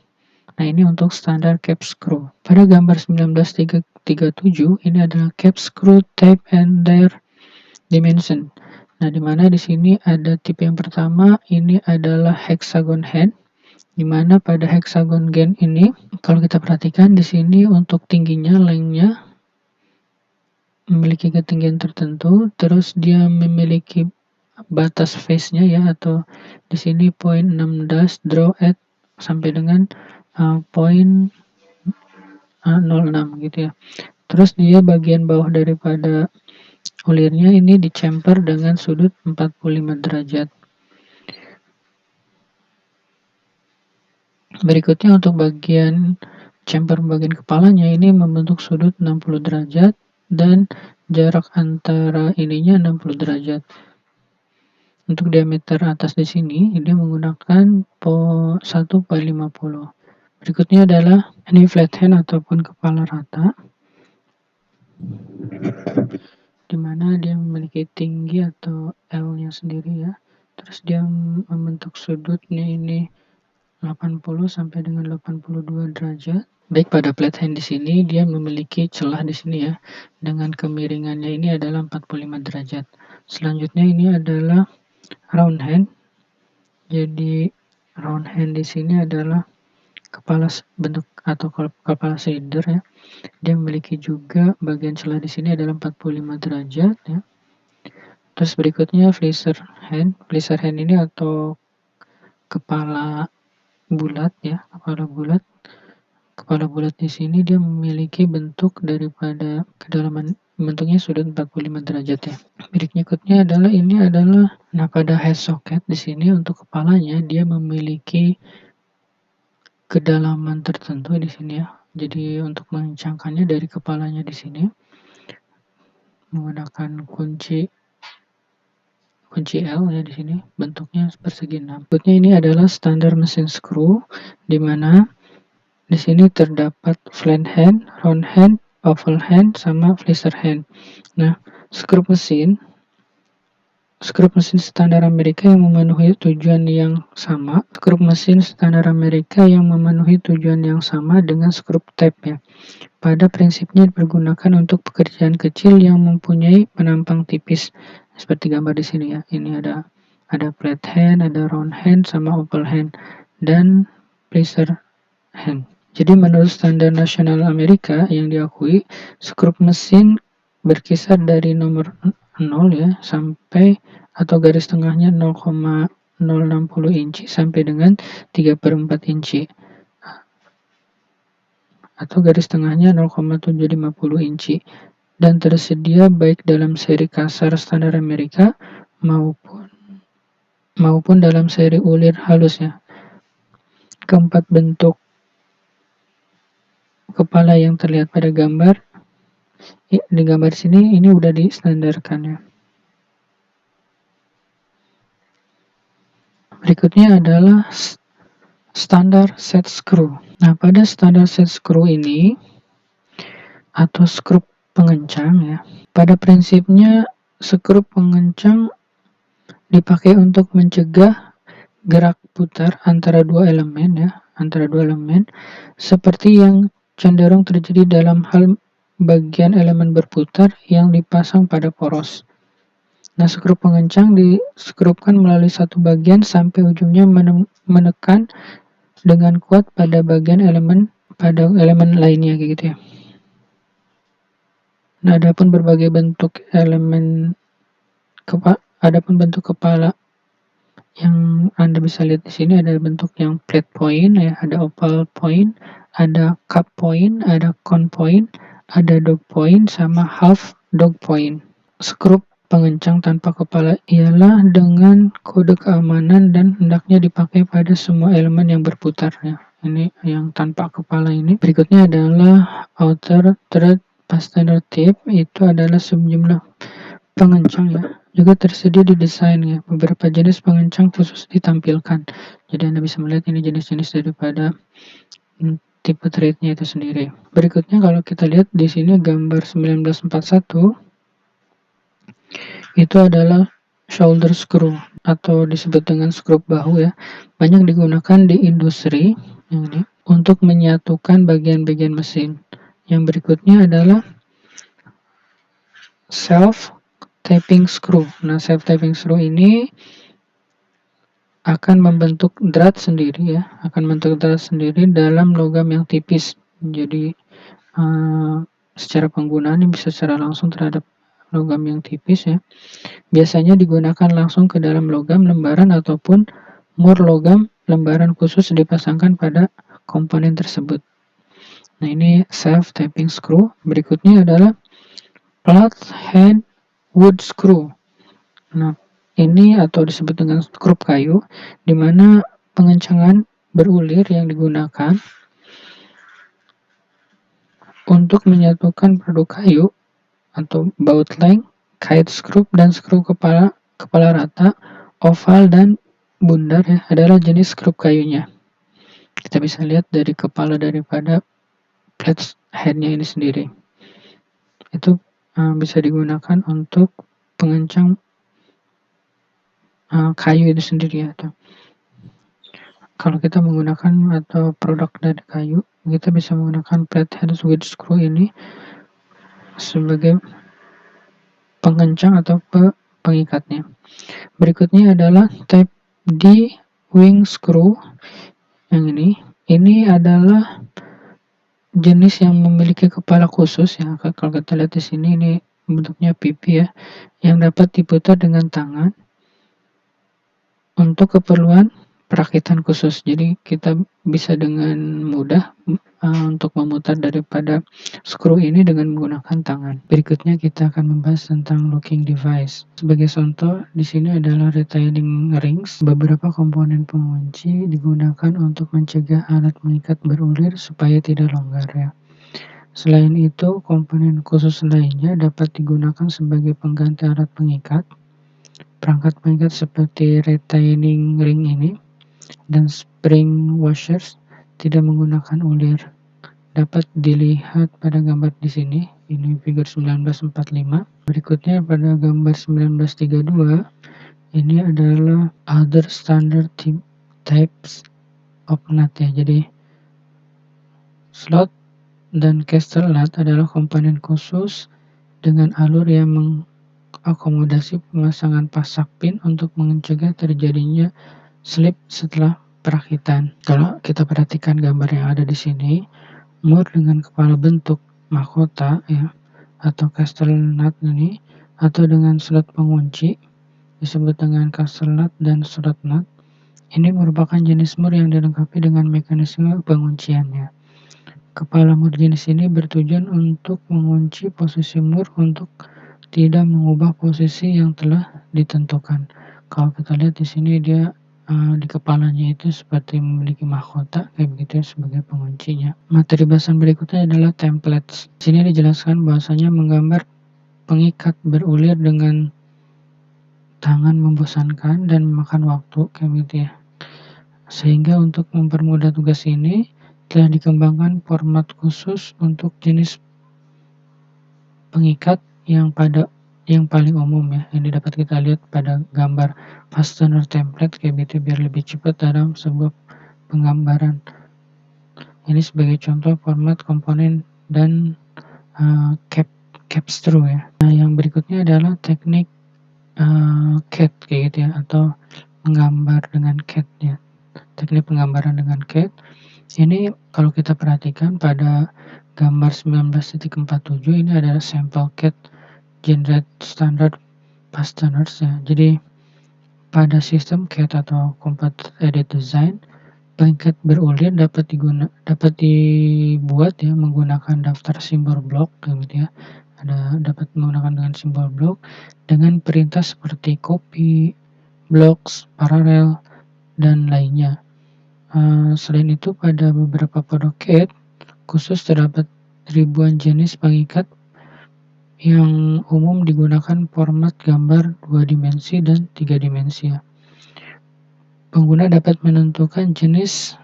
Nah, ini untuk standar cap screw. Pada gambar 1937 ini adalah cap screw type and their dimension. Nah, di mana di sini ada tipe yang pertama, ini adalah hexagon head, di mana pada hexagon gen ini kalau kita perhatikan di sini untuk tingginya, lengthnya memiliki ketinggian tertentu, terus dia memiliki batas face-nya ya, atau di sini 0.16 draw at sampai dengan 0.06 gitu ya. Terus dia bagian bawah daripada ulirnya ini dicemper dengan sudut 45 derajat. Berikutnya untuk bagian chamfer bagian kepalanya ini membentuk sudut 60 derajat dan jarak antara ininya 60 derajat. Untuk diameter atas di sini dia menggunakan 1/50. Berikutnya adalah ini flat hand ataupun kepala rata, di mana dia memiliki tinggi atau L-nya sendiri ya. Terus dia membentuk sudutnya ini 80 sampai dengan 82 derajat. Baik pada flat hand di sini dia memiliki celah di sini ya, dengan kemiringannya ini adalah 45 derajat. Selanjutnya ini adalah round hand. Jadi round hand di sini adalah kepala bentuk atau kepala silinder ya. Dia memiliki juga bagian celah di sini adalah 45 derajat ya. Terus berikutnya flisser hand. Flisser hand ini atau kepala bulat ya, kepala bulat. Kepala bulat di sini dia memiliki bentuk daripada kedalaman bentuknya sudut 45 derajat ya. Berikutnya adalah ini adalah pada head socket di sini untuk kepalanya dia memiliki kedalaman tertentu di sini ya. Jadi untuk mengencangkannya dari kepalanya di sini menggunakan kunci L ya di sini, bentuknya persegi 6. Berikutnya ini adalah standar mesin screw, di mana di sini terdapat flat hand, round hand, oval hand, sama flisser hand. Nah, skrup mesin standar Amerika yang memenuhi tujuan yang sama. Skrup mesin standar Amerika yang memenuhi tujuan yang sama dengan skrup tab ya. Pada prinsipnya dipergunakan untuk pekerjaan kecil yang mempunyai penampang tipis. Seperti gambar di sini ya. Ini ada flat hand, ada round hand, sama oval hand, dan flisser hand. Jadi menurut standar nasional Amerika yang diakui, skrup mesin berkisar dari nomor 0 ya sampai atau garis tengahnya 0,060 inci sampai dengan 3/4 inci. Atau garis tengahnya 0,750 inci. Dan tersedia baik dalam seri kasar standar Amerika maupun dalam seri ulir halus ya. Keempat bentuk kepala yang terlihat pada gambar, di gambar sini ini udah distandarkan ya. Berikutnya adalah standar set screw. Nah, pada standar set screw ini atau skrup pengencang ya. Pada prinsipnya skrup pengencang dipakai untuk mencegah gerak putar antara dua elemen seperti yang cenderung terjadi dalam hal bagian elemen berputar yang dipasang pada poros. Nah, skrup pengencang diskrupkan melalui satu bagian sampai ujungnya menekan dengan kuat pada elemen lainnya kayak gitu ya. Nah, adapun bentuk kepala yang Anda bisa lihat di sini ada bentuk yang flat point ya, ada oval point, ada cup point, ada cone point, ada dog point sama half dog point. Skrup pengencang tanpa kepala ialah dengan kode keamanan dan hendaknya dipakai pada semua elemen yang berputar ya. Ini yang tanpa kepala ini. Berikutnya adalah outer thread fastener tip, itu adalah sejumlah pengencang ya. Juga tersedia di desain ya. Beberapa jenis pengencang khusus ditampilkan. Jadi Anda bisa melihat ini jenis-jenis daripada tipe threadnya itu sendiri. Berikutnya kalau kita lihat di sini gambar 1941 itu adalah shoulder screw atau disebut dengan skrup bahu ya. Banyak digunakan di industri ini untuk menyatukan bagian-bagian mesin. Yang berikutnya adalah self tapping screw. Nah, self tapping screw ini akan membentuk drat sendiri ya, dalam logam yang tipis. Jadi secara penggunaan ini bisa secara langsung terhadap logam yang tipis ya. Biasanya digunakan langsung ke dalam logam lembaran ataupun mur logam lembaran khusus dipasangkan pada komponen tersebut. Nah, ini self tapping screw. Berikutnya adalah flathead wood screw. Nah, ini atau disebut dengan skrup kayu, di mana pengencangan berulir yang digunakan untuk menyatukan produk kayu atau bout length, kite screw dan skru kepala rata, oval dan bundar ya, adalah jenis skrup kayunya. Kita bisa lihat dari kepala daripada flat headnya ini sendiri. Itu bisa digunakan untuk pengencang kayu itu sendiri ya. Kalau kita menggunakan atau produk dari kayu, kita bisa menggunakan flathead wood screw ini sebagai pengencang atau pengikatnya. Berikutnya adalah type D wing screw. Yang ini adalah jenis yang memiliki kepala khusus ya. Kalau kita lihat di sini, ini bentuknya pipi ya, yang dapat diputar dengan tangan untuk keperluan perakitan khusus. Jadi kita bisa dengan mudah untuk memutar daripada skru ini dengan menggunakan tangan. Berikutnya kita akan membahas tentang locking device. Sebagai contoh, di sini adalah retaining rings. Beberapa komponen pengunci digunakan untuk mencegah alat mengikat berulir supaya tidak longgar ya. Selain itu, komponen khusus lainnya dapat digunakan sebagai pengganti alat pengikat. Perangkat pengikat seperti retaining ring ini dan spring washers tidak menggunakan ulir. Dapat dilihat pada gambar di sini. Ini figur 1945. Berikutnya pada gambar 1932, ini adalah other standard types of nut ya. Jadi slot dan castle nut adalah komponen khusus dengan alur yang mengakomodasi pemasangan pasak pin untuk mencegah terjadinya slip setelah perakitan. Kalau kita perhatikan gambar yang ada di sini, mur dengan kepala bentuk mahkota ya, atau castle nut ini, atau dengan slot pengunci disebut dengan castle nut dan slot nut. Ini merupakan jenis mur yang dilengkapi dengan mekanisme pengunciannya. Kepala mur jenis ini bertujuan untuk mengunci posisi mur untuk tidak mengubah posisi yang telah ditentukan. Kalau kita lihat di sini dia di kepalanya itu seperti memiliki mahkota kayak begitu ya sebagai penguncinya. Materi bahasan berikutnya adalah templates. Di sini dijelaskan bahwasanya menggambar pengikat berulir dengan tangan membosankan dan memakan waktu kayak gitu ya. Sehingga untuk mempermudah tugas ini telah dikembangkan format khusus untuk jenis pengikat yang paling umum ya, yang dapat kita lihat pada gambar fastener template kayak gitu biar lebih cepat dalam sebuah penggambaran. Ini sebagai contoh format komponen dan capstone ya. Nah, yang berikutnya adalah teknik CAD kayak gitu ya, atau menggambar dengan CAD ya. Teknik penggambaran dengan CAD ini kalau kita perhatikan pada gambar 19.47 ini adalah sampel CAD Generate Standard Fasteners ya. Jadi pada sistem CAD atau Computer Aided Design, pengikat berulir dapat dibuat ya menggunakan daftar simbol blok gitu ya. Dapat menggunakan dengan simbol blok dengan perintah seperti copy, blocks, parallel, dan lainnya. Selain itu pada beberapa produk CAD khusus terdapat ribuan jenis pengikat yang umum digunakan format gambar 2 dimensi dan 3 dimensi ya. Pengguna dapat menentukan jenis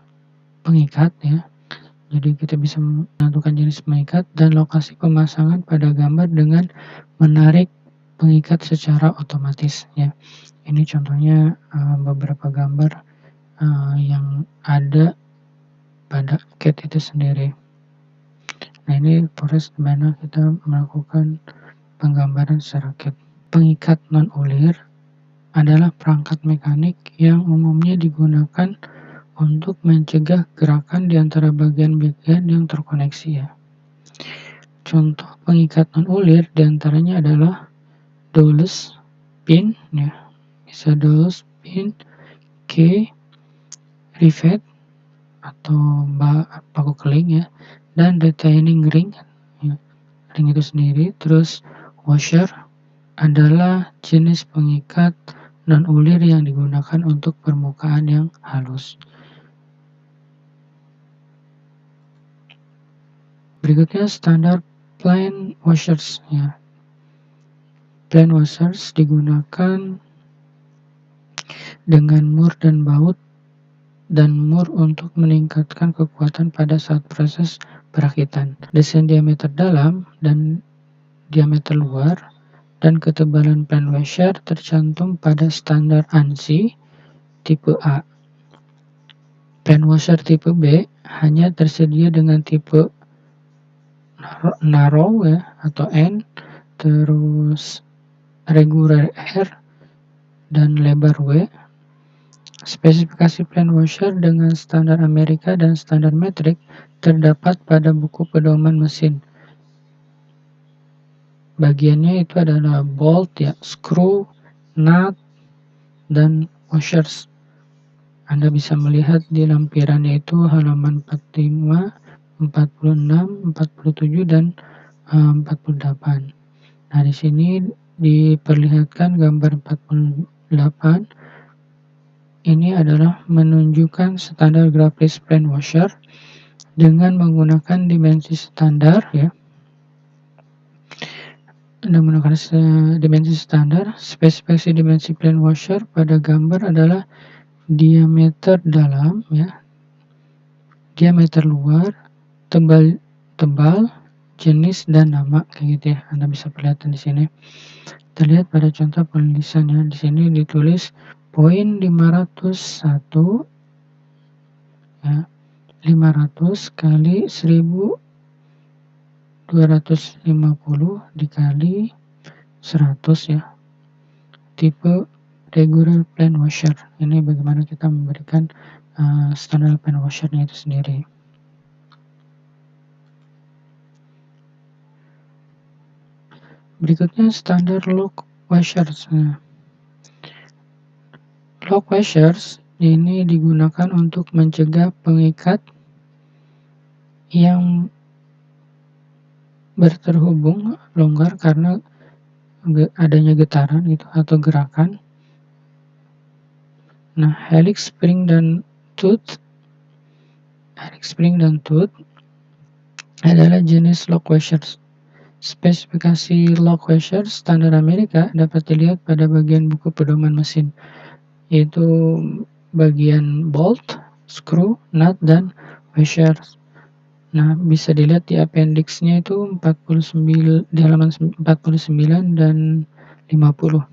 pengikat ya. Jadi kita bisa menentukan jenis pengikat dan lokasi pemasangan pada gambar dengan menarik pengikat secara otomatis ya. Ini contohnya beberapa gambar yang ada pada CAD itu sendiri. Nah, ini proses dimana kita melakukan penggambaran secara CAD. Pengikat non-ulir adalah perangkat mekanik yang umumnya digunakan untuk mencegah gerakan di antara bagian-bagian yang terkoneksi ya. Contoh pengikat non-ulir diantaranya adalah dowels, pin ya, bisa dowels, pin, key, rivet atau paku keling ya, dan retaining ring ya, ring itu sendiri. Terus washer adalah jenis pengikat non-ulir yang digunakan untuk permukaan yang halus. Berikutnya standar plain washers ya. Plain washers digunakan dengan mur dan baut dan mur untuk meningkatkan kekuatan pada saat proses perakitan. Desain diameter dalam dan diameter luar dan ketebalan plain washer tercantum pada standar ANSI tipe A. Plain washer tipe B hanya tersedia dengan tipe narrow ya atau N, terus regular R dan lebar W. Spesifikasi plain washer dengan standar Amerika dan standar metrik terdapat pada buku pedoman mesin. Bagiannya itu adalah bolt ya, screw, nut, dan washers. Anda bisa melihat di lampirannya itu halaman 45, 46, 47, dan 48. Nah, di sini diperlihatkan gambar 48. Ini adalah menunjukkan standar grafis plain washer dengan menggunakan dimensi standar ya. Menggunakan dimensi standar, spesifikasi dimensi plain washer pada gambar adalah diameter dalam ya, diameter luar, tebal, jenis dan nama kayak gitu ya. Anda bisa perlihatkan di sini. Terlihat pada contoh penulisannya di sini ditulis poin 501 ya, 500 kali 1250 dikali 100 ya. Tipe regular plain washer. Ini bagaimana kita memberikan standar plain washernya itu sendiri. Berikutnya standar lock washers. Lock washers ini digunakan untuk mencegah pengikat yang berterhubung longgar karena adanya getaran itu atau gerakan. Nah, helix spring dan tooth adalah jenis loquacious. Spesifikasi loquacious standar Amerika dapat dilihat pada bagian buku pedoman mesin, yaitu bagian bolt, screw, nut, dan washer. Nah, bisa dilihat di appendix-nya itu 49, di halaman 49 dan 50.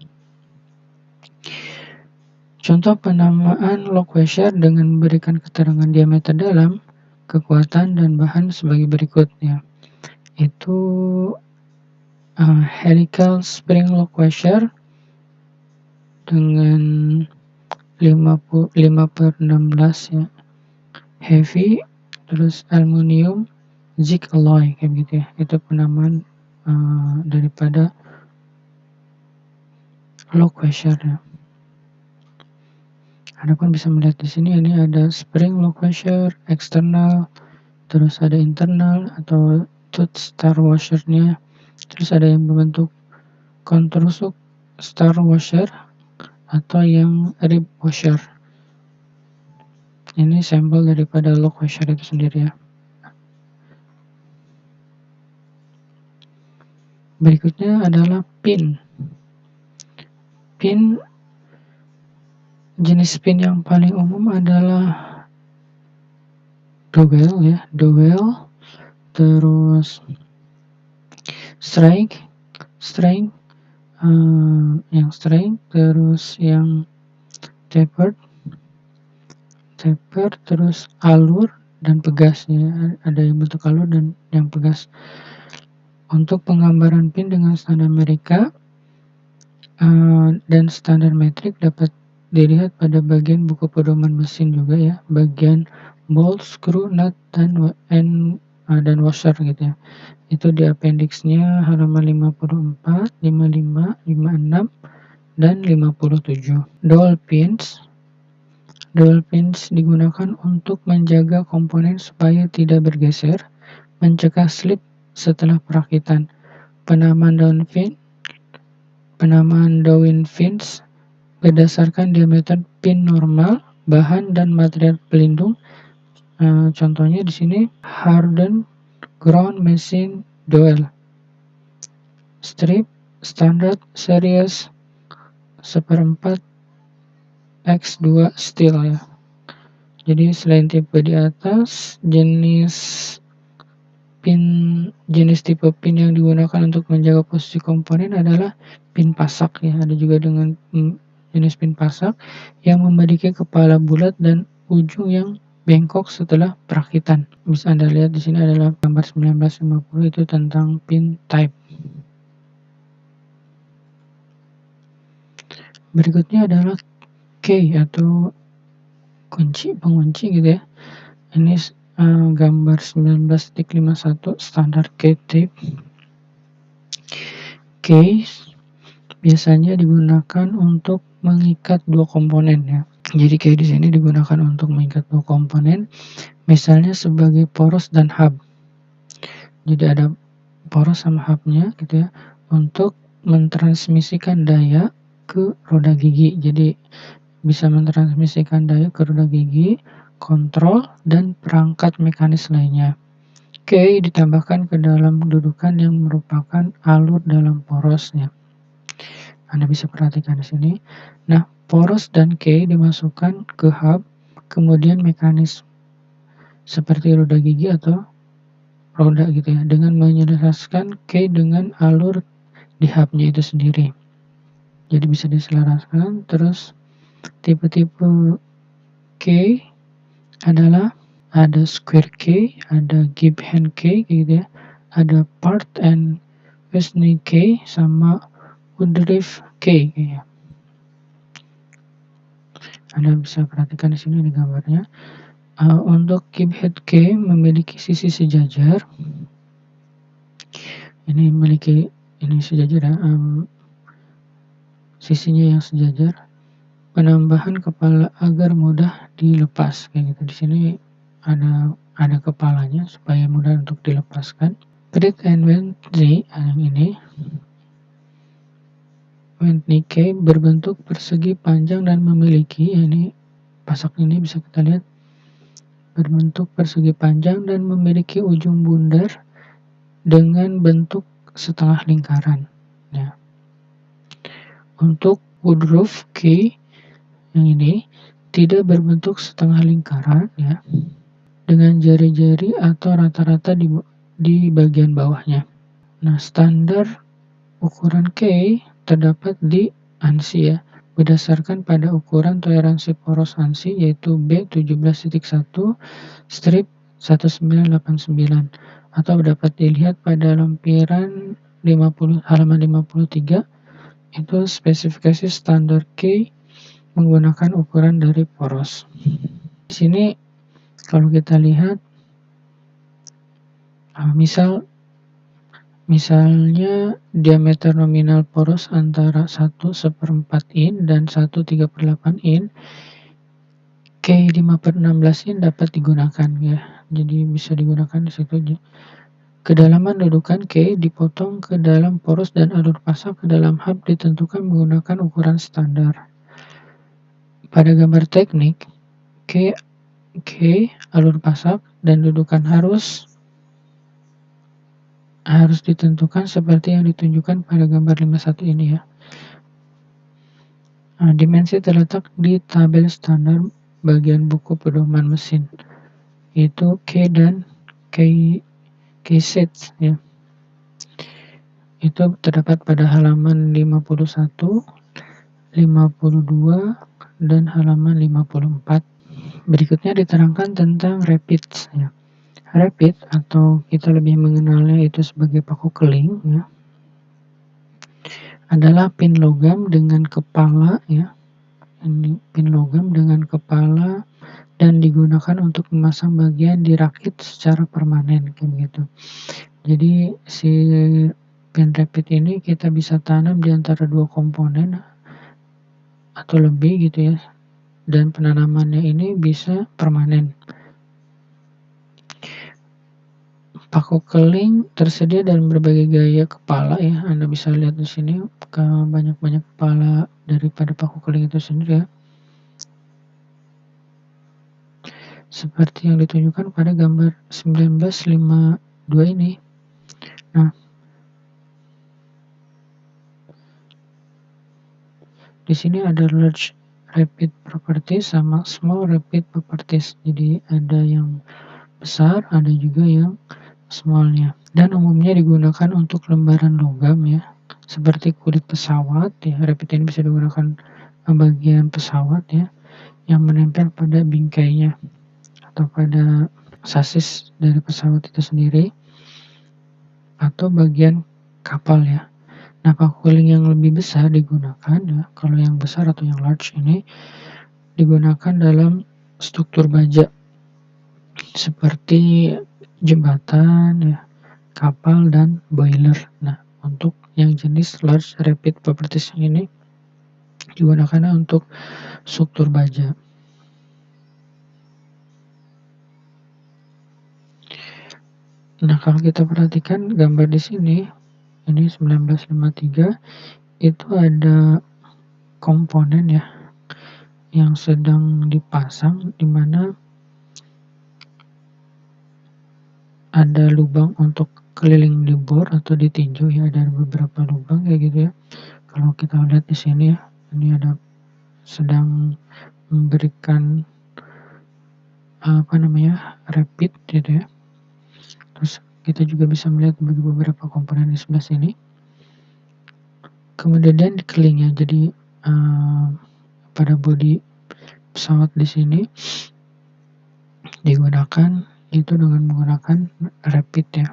Contoh penamaan loquacious dengan memberikan keterangan diameter dalam, kekuatan, dan bahan sebagai berikut ya. Itu helical spring loquacious dengan 5/16 ya. Heavy, terus aluminium, zinc alloy kayak gitu ya. Itu penamaan daripada loquacious ya. Adapun bisa melihat di sini ini ada spring loquacious eksternal, terus ada internal atau tooth star washer-nya, terus ada yang berbentuk kontrusuk star washer atau yang rib washer. Ini sampel daripada loquacious itu sendiri ya. Berikutnya adalah pin. Pin, jenis pin yang paling umum adalah dowel ya, terus strike, yang strike, terus yang tapered, terus alur dan pegas ya. Ada yang bentuk alur dan yang pegas. Untuk penggambaran pin dengan standar Amerika dan standar metrik dapat dilihat pada bagian buku pedoman mesin juga ya, bagian bolt, screw, nut, dan washer gitu ya. Itu di appendix-nya halaman 54, 55, 56, dan 57. Dowel pins digunakan untuk menjaga komponen supaya tidak bergeser, mencegah slip setelah perakitan. Penamaan dowel pins berdasarkan diameter pin normal, bahan, dan material pelindung. Contohnya di sini hardened ground machine dowel, strip, standard series 1/4 X2 steel ya. Jadi selain tipe di atas, jenis tipe pin yang digunakan untuk menjaga posisi komponen adalah pin pasak ya. Ada juga dengan jenis pin pasak yang memiliki kepala bulat dan ujung yang bengkok setelah perakitan. Bisa Anda lihat di sini adalah gambar 1950, itu tentang pin type. Berikutnya adalah key atau pengunci gitu ya. Ini gambar 19.51 standar key tape. Key biasanya digunakan untuk mengikat dua komponen ya. Jadi key di sini digunakan untuk mengikat dua komponen, misalnya sebagai poros dan hub. Jadi ada poros sama hubnya gitu ya, untuk mentransmisikan daya ke roda gigi. Jadi bisa mentransmisikan daya ke roda gigi, kontrol, dan perangkat mekanis lainnya. Key ditambahkan ke dalam dudukan yang merupakan alur dalam porosnya. Anda bisa perhatikan di sini. Nah, poros dan key dimasukkan ke hub, kemudian mekanis seperti roda gigi atau roda gitu ya, dengan menyelaraskan key dengan alur di hubnya itu sendiri. Jadi bisa diselaraskan. Terus tipe-tipe key adalah ada square key, ada gib hand key gitu ya, ada part and Wesney key, sama Woodruff key ya. Anda bisa perhatikan di sini di gambarnya. Untuk gib head key memiliki sisi sejajar. Ini memiliki sejajar ya, sisinya yang sejajar. Penambahan kepala agar mudah dilepas kayak gitu. Di sini ada kepalanya supaya mudah untuk dilepaskan. Pratt and Whitney yang ini Whitney key berbentuk persegi panjang dan memiliki pasak ini bisa kita lihat berbentuk persegi panjang dan memiliki ujung bundar dengan bentuk setengah lingkaran. Ya. Untuk woodruff key yang ini tidak berbentuk setengah lingkaran, ya, dengan jari-jari atau rata-rata di bagian bawahnya. Nah, standar ukuran key terdapat di ANSI, ya, berdasarkan pada ukuran toleransi poros ANSI yaitu B17.1 strip 1989 atau dapat dilihat pada lampiran 50 halaman 53. Itu spesifikasi standar key menggunakan ukuran dari poros. Di sini kalau kita lihat misalnya diameter nominal poros antara 1/4 in dan 1/38 in, K 5/16 in dapat digunakan, ya. Jadi bisa digunakan di situ. Kedalaman dudukan K dipotong ke dalam poros dan alur pasak ke dalam hub ditentukan menggunakan ukuran standar. Pada gambar teknik, K alur pasak dan dudukan harus ditentukan seperti yang ditunjukkan pada gambar 51 ini, ya. Nah, dimensi terletak di tabel standar bagian buku pedoman mesin, yaitu K dan K-sets, ya. Itu terdapat pada halaman 51, 52, dan halaman 54. Berikutnya diterangkan tentang rapids, ya. Rapid atau kita lebih mengenalnya itu sebagai paku keling, ya, adalah pin logam dengan kepala, ya. Ini pin logam dengan kepala dan digunakan untuk memasang bagian di rakit secara permanen, kayak gitu. Jadi si pin rapid ini kita bisa tanam di antara dua komponen atau lebih gitu, ya. Dan penanamannya ini bisa permanen. Paku keling tersedia dalam berbagai gaya kepala, ya. Anda bisa lihat di sini banyak kepala daripada paku keling itu sendiri, ya. Seperti yang ditunjukkan pada gambar 1952 ini. Nah, di sini ada large rapid properties sama small rapid properties. Jadi ada yang besar, ada juga yang smallnya, dan umumnya digunakan untuk lembaran logam, ya, seperti kulit pesawat, ya. Rapid ini bisa digunakan bagian pesawat, ya, yang menempel pada bingkainya atau pada sasis dari pesawat itu sendiri atau bagian kapal, ya. Nah, paku keling yang lebih besar digunakan, ya, kalau yang besar atau yang large ini digunakan dalam struktur baja seperti jembatan, ya, kapal, dan boiler. Nah, untuk yang jenis large rapid properties ini digunakan untuk struktur baja. Nah, kalau kita perhatikan gambar di sini, ini 1953, itu ada komponen, ya, yang sedang dipasang, di mana ada lubang untuk keliling di bor atau di tinju, ya. Ada beberapa lubang kayak gitu, ya. Kalau kita lihat di sini, ya, ini ada sedang memberikan rapid gitu, ya. Terus kita juga bisa melihat beberapa komponen di sebelah sini. Kemudian di keling, ya. Jadi pada bodi pesawat di sini digunakan itu dengan menggunakan rapid, ya.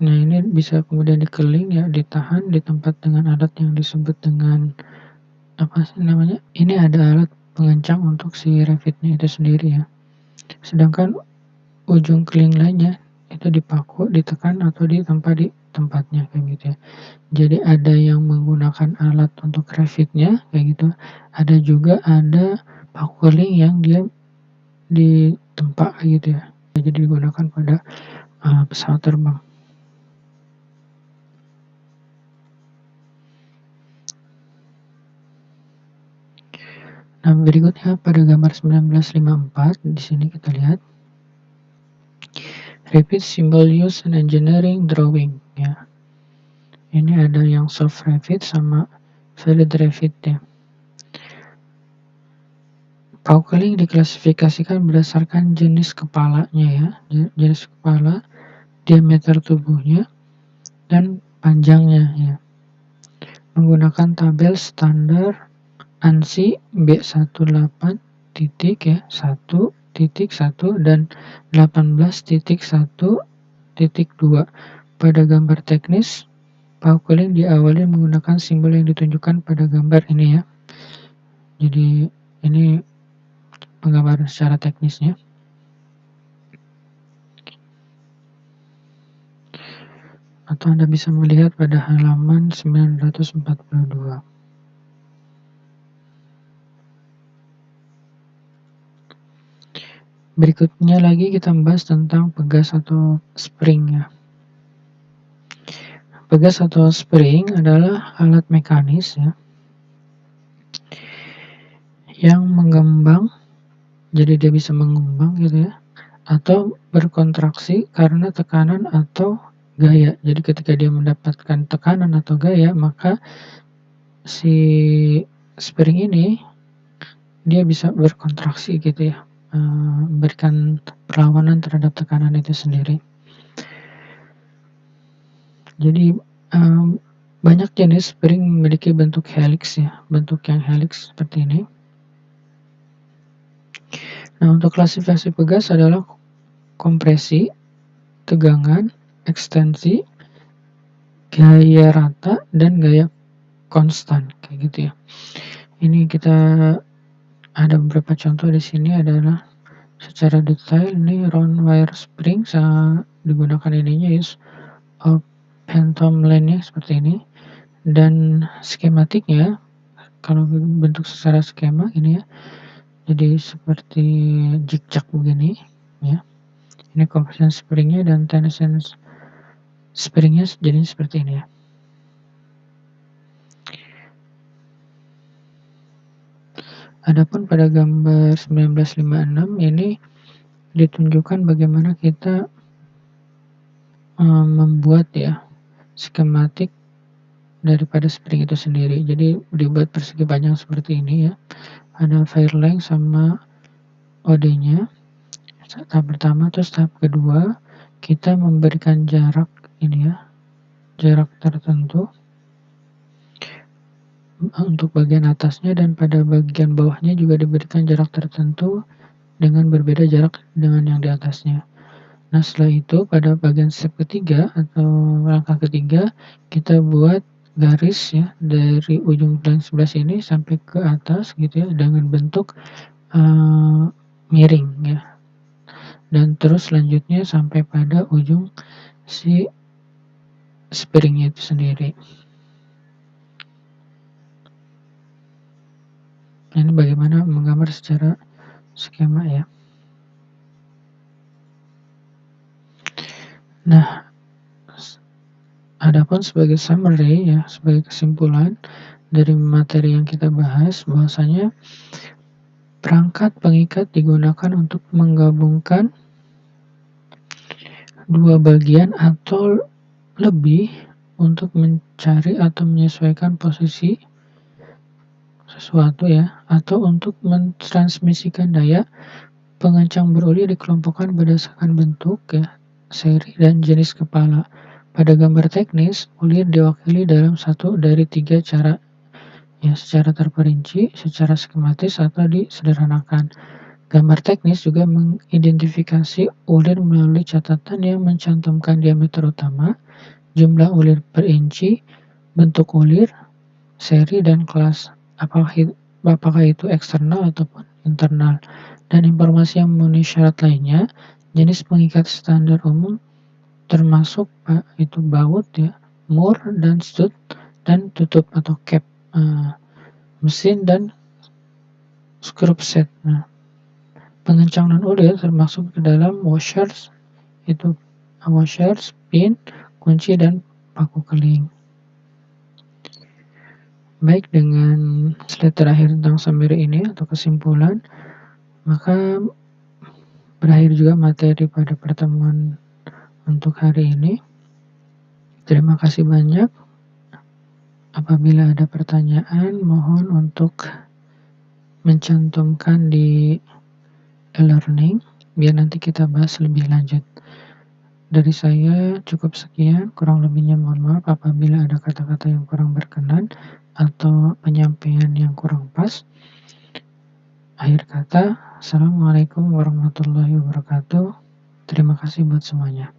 Nah, ini bisa kemudian dikeling, ya, ditahan di tempat dengan alat yang disebut dengan ini ada alat pengencang untuk si rapidnya itu sendiri, ya. Sedangkan ujung keling lainnya itu dipaku, ditekan atau ditempa di tempatnya, kayak gitu, ya. Jadi ada yang menggunakan alat untuk rapidnya kayak gitu. Ada juga paku keling yang dia ditempa kayak gitu, ya. Jadi digunakan pada pesawat terbang. Nah, berikutnya pada gambar 1954 di sini kita lihat repeat symbol use in engineering drawing ya. Ini ada yang soft Revit sama valid Revit ya. Paukeling diklasifikasikan berdasarkan jenis kepalanya ya, jenis kepala, diameter tubuhnya, dan panjangnya ya. Menggunakan tabel standar ANSI B18 titik ya 1.1 dan 18.1.2. Pada gambar teknis, paukeling diawali menggunakan simbol yang ditunjukkan pada gambar ini ya. Jadi ini penggambaran secara teknisnya. Atau Anda bisa melihat pada halaman 942. Berikutnya lagi kita membahas tentang pegas atau spring ya. Pegas atau spring adalah alat mekanis ya yang mengembang, jadi dia bisa mengembang gitu ya, atau berkontraksi karena tekanan atau gaya. Jadi ketika dia mendapatkan tekanan atau gaya, maka si spring ini dia bisa berkontraksi gitu ya, memberikan perlawanan terhadap tekanan itu sendiri. Jadi banyak jenis spring memiliki bentuk helix ya, bentuk yang helix seperti ini. Nah, untuk klasifikasi pegas adalah kompresi, tegangan, ekstensi, gaya rata, dan gaya konstan kayak gitu ya. Ini kita ada beberapa contoh di sini adalah secara detail ini round wire spring digunakan ininya is phantom lane seperti ini, dan skematiknya kalau bentuk secara skema ini ya, jadi seperti zigzag begini ya. Ini compression springnya dan tension springnya jadi seperti ini ya. Adapun pada gambar 1956 ini ditunjukkan bagaimana kita membuat ya skematik daripada spring itu sendiri. Jadi dibuat persegi panjang seperti ini ya. Ada fire length sama OD-nya. Tahap pertama, terus tahap kedua kita memberikan jarak ini ya, jarak tertentu untuk bagian atasnya, dan pada bagian bawahnya juga diberikan jarak tertentu dengan berbeda jarak dengan yang di atasnya. Nah, setelah itu pada bagian step ketiga atau langkah ketiga kita buat garis ya dari ujung dan sebelah sini sampai ke atas gitu ya dengan bentuk miring ya. Dan terus selanjutnya sampai pada ujung si springnya itu sendiri. Ini bagaimana menggambar secara skema ya. Nah, adapun sebagai summary ya, sebagai kesimpulan dari materi yang kita bahas, bahwasanya perangkat pengikat digunakan untuk menggabungkan dua bagian atau lebih untuk mencari atau menyesuaikan posisi sesuatu ya, atau untuk mentransmisikan daya. Pengencang berulir dikelompokkan berdasarkan bentuk ya, seri dan jenis kepala. Pada gambar teknis, ulir diwakili dalam satu dari tiga cara ya, secara terperinci, secara skematis, atau disederhanakan. Gambar teknis juga mengidentifikasi ulir melalui catatan yang mencantumkan diameter utama, jumlah ulir per inci, bentuk ulir, seri, dan kelas, apakah itu eksternal ataupun internal. Dan informasi yang memenuhi syarat lainnya, jenis pengikat standar umum termasuk itu baut ya, mur dan stud, dan tutup atau cap, mesin, dan screw set. Nah, pengencang non ulir termasuk ke dalam washers, itu washers, pin, kunci, dan paku keling. Baik, dengan slide terakhir tentang summary ini atau kesimpulan, maka berakhir juga materi pada pertemuan untuk hari ini. Terima kasih banyak. Apabila ada pertanyaan, mohon untuk mencantumkan di e-learning, biar nanti kita bahas lebih lanjut. Dari saya cukup sekian, kurang lebihnya mohon maaf apabila ada kata-kata yang kurang berkenan atau penyampaian yang kurang pas. Akhir kata, Assalamualaikum warahmatullahi wabarakatuh. Terima kasih buat semuanya.